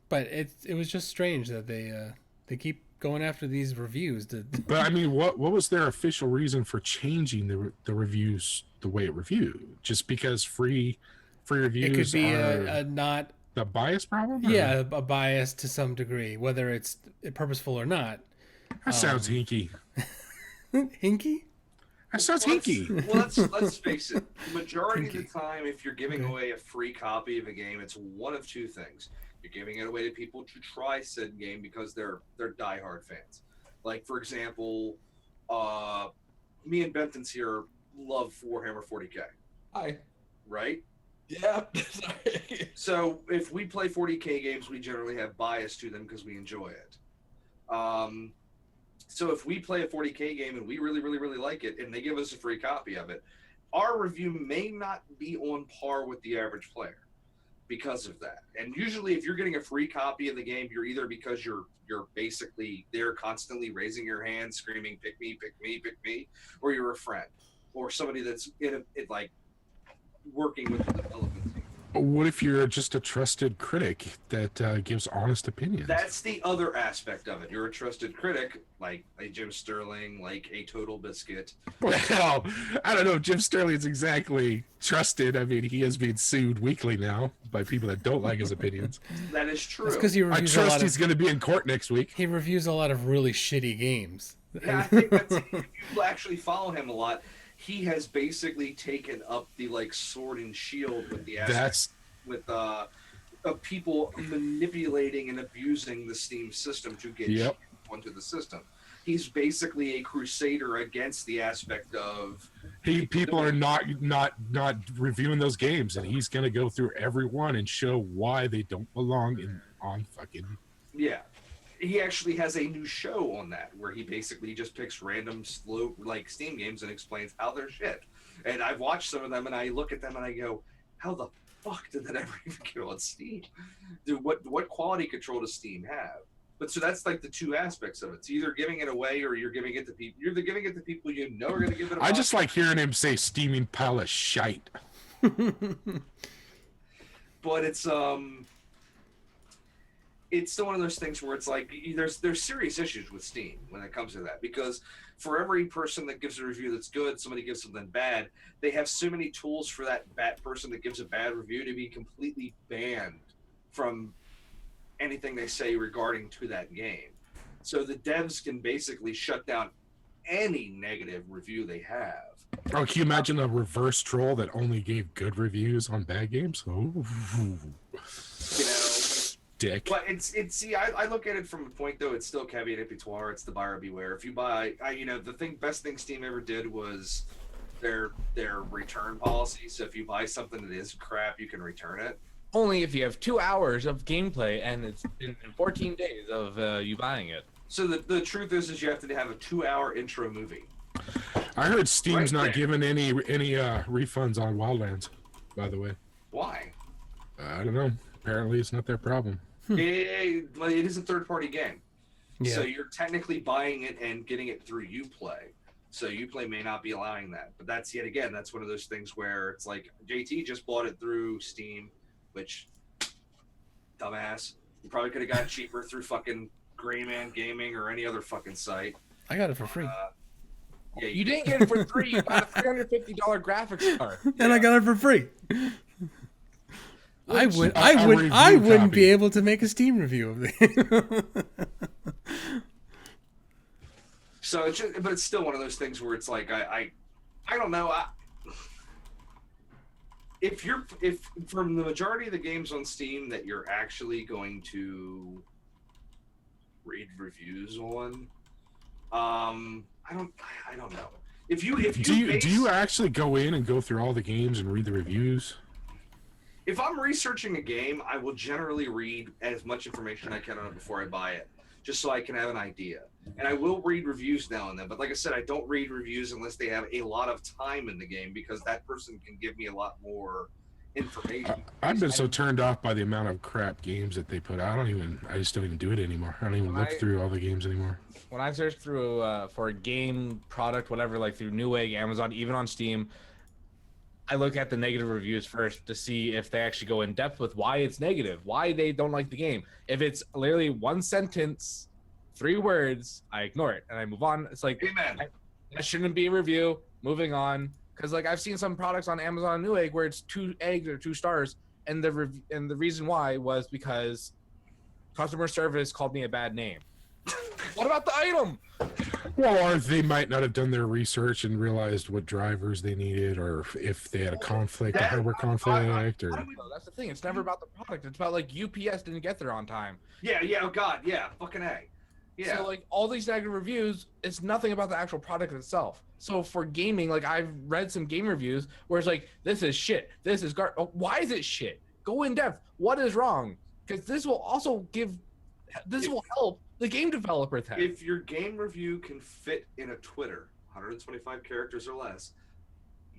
but it was just strange that they keep going after these reviews. But I mean, what was their official reason for changing the reviews the way it reviewed? Just because free reviews? It could be are a not the bias problem. Or? Yeah, a bias to some degree, whether it's purposeful or not. That sounds hinky. Hinky? That sounds Well, hinky. let's face it. The majority of the Pinky. time, if you're giving Okay. away a free copy of a game, it's one of two things. You're giving it away to people to try said game because they're diehard fans. Like for example, me and Benton's here love Warhammer 40k, Hi. right? Yeah. Sorry. So if we play 40k games, we generally have bias to them because we enjoy it. So if we play a 40k game and we really, really, really like it, and they give us a free copy of it, our review may not be on par with the average player because of that. And usually, if you're getting a free copy of the game, you're either because you're basically there constantly raising your hand, screaming "pick me, pick me, pick me," or you're a friend or somebody that's like working with the development team. What if you're just a trusted critic that gives honest opinions? That's the other aspect of it. You're a trusted critic, like a Jim Sterling, like a Total Biscuit. Well, I don't know if Jim Sterling's exactly trusted. I mean, he is being sued weekly now by people that don't like his opinions. That is true. That's because he I reviews a trust lot he's of going to be in court next week. he reviews a lot of really shitty games. Yeah, I think that's if you actually follow him a lot. He has basically taken up the like sword and shield with the aspect That's with of people manipulating and abusing the Steam system to get Yep. shit onto the system. He's basically a crusader against the aspect of people are not reviewing those games, and he's going to go through every one and show why they don't belong on fucking. yeah. He actually has a new show on that where he basically just picks random slow like Steam games and explains how they're shit. And I've watched some of them and I look at them and I go, how the fuck did that ever even get on Steam? Dude, what quality control does Steam have? But so that's like the two aspects of it. It's either giving it away or you're giving it to people. You're either giving it to people you know are going to give it away. I just like hearing him say "steaming pile of shite." But it's still one of those things where it's like there's serious issues with Steam when it comes to that, because for every person that gives a review that's good, somebody gives something bad. They have so many tools for that bad person that gives a bad review to be completely banned from anything they say regarding to that game. So the devs can basically shut down any negative review they have. Oh, can you imagine a reverse troll that only gave good reviews on bad games? Oh, You know. dick. But it's see, I look at it from a point though. It's still caveat emptor. It's the buyer beware. If you buy, best thing Steam ever did was their return policy. So if you buy something that is crap, you can return it. Only if you have 2 hours of gameplay and it's in 14 days of you buying it. So the truth is you have to have a 2-hour intro movie. I heard Steam's Right not there. giving any refunds on Wildlands. By the way, Why? I don't know. Apparently, it's not their problem. It is a third-party game. Yeah. So you're technically buying it and getting it through Uplay. So Uplay may not be allowing that. But that's that's one of those things where it's like JT just bought it through Steam, which dumbass. You probably could have got it cheaper through fucking Greyman Gaming or any other fucking site. I got it for free. Yeah, You didn't get it for free. You got a $350 graphics card. And I got it for free. I A wouldn't review be able to make a Steam review of the So it's just, but it's still one of those things where it's like I don't know. If from the majority of the games on Steam that you're actually going to read reviews on, I don't know. If you Do you actually go in and go through all the games and read the reviews? If I'm researching a game, I will generally read as much information I can on it before I buy it, just so I can have an idea. And I will read reviews now and then, but like I said, I don't read reviews unless they have a lot of time in the game, because that person can give me a lot more information. I've been so turned off by the amount of crap games that they put out. I just don't even do it anymore. I don't even look through all the games anymore. When I search through for a game, product, whatever, like through Newegg, Amazon, even on Steam, I look at the negative reviews first to see if they actually go in depth with why it's negative, why they don't like the game. If it's literally one sentence, 3 words, I ignore it and I move on. It's like, Amen. that shouldn't be a review. Moving on, because like I've seen some products on Amazon Newegg where it's 2 eggs or 2 stars, and the reason why was because customer service called me a bad name. What about the item? Well, or they might not have done their research and realized what drivers they needed, or if they had a conflict, a hardware conflict, or No, that's the thing. It's never about the product. It's about like UPS didn't get there on time. Yeah, oh god, yeah, fucking A. Yeah. So like all these negative reviews, it's nothing about the actual product itself. So for gaming, like I've read some game reviews where it's like, this is shit. This is why is it shit? Go in depth. What is wrong? Because this will also will help the game developers have. If your game review can fit in a Twitter, 125 characters or less,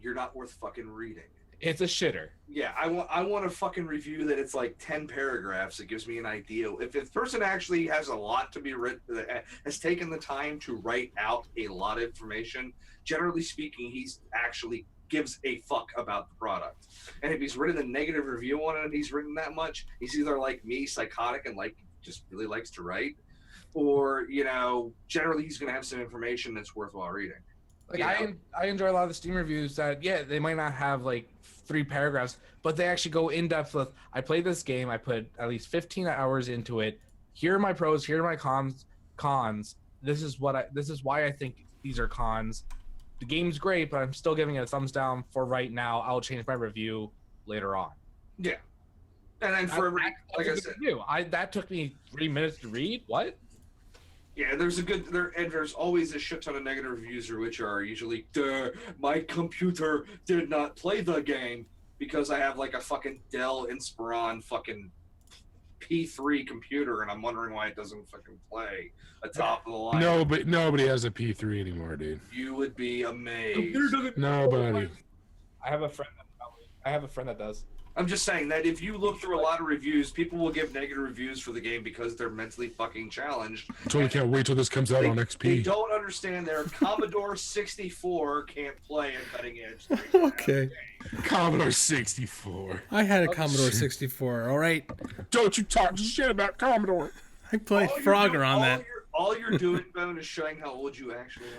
you're not worth fucking reading. It's a shitter. Yeah, I want a fucking review that it's like 10 paragraphs that gives me an idea. If the person actually has a lot to be written, has taken the time to write out a lot of information, generally speaking, he's actually gives a fuck about the product. And if he's written a negative review on it and he's written that much, he's either like me, psychotic, and like just really likes to write, or, you know, generally he's going to have some information that's worthwhile reading. Like I enjoy a lot of the Steam reviews that, yeah, they might not have like 3 paragraphs, but they actually go in depth with, I played this game, I put at least 15 hours into it. Here are my pros, here are my cons. This is why I think these are cons. The game's great, but I'm still giving it a thumbs down for right now. I'll change my review later on. Yeah. And then for every, like I said, that took me 3 minutes to read. What? yeah, there's always a shit ton of negative reviews, which are usually, my computer did not play the game because I have like a fucking Dell Inspiron fucking P3 computer, and I'm wondering why it doesn't fucking play a top of the line. no, but nobody has a P3 anymore, dude. You would be amazed. Nobody. I have a friend that does. I'm just saying that if you look through a lot of reviews, people will give negative reviews for the game because they're mentally fucking challenged. Totally can't wait till this comes out on They XP. don't understand their Commodore 64 can't play at cutting edge. Okay. Commodore 64. I had a Commodore 64. All right. Don't you talk shit about Commodore. I played Frogger on that. All you're doing, Bone, is showing how old you actually are.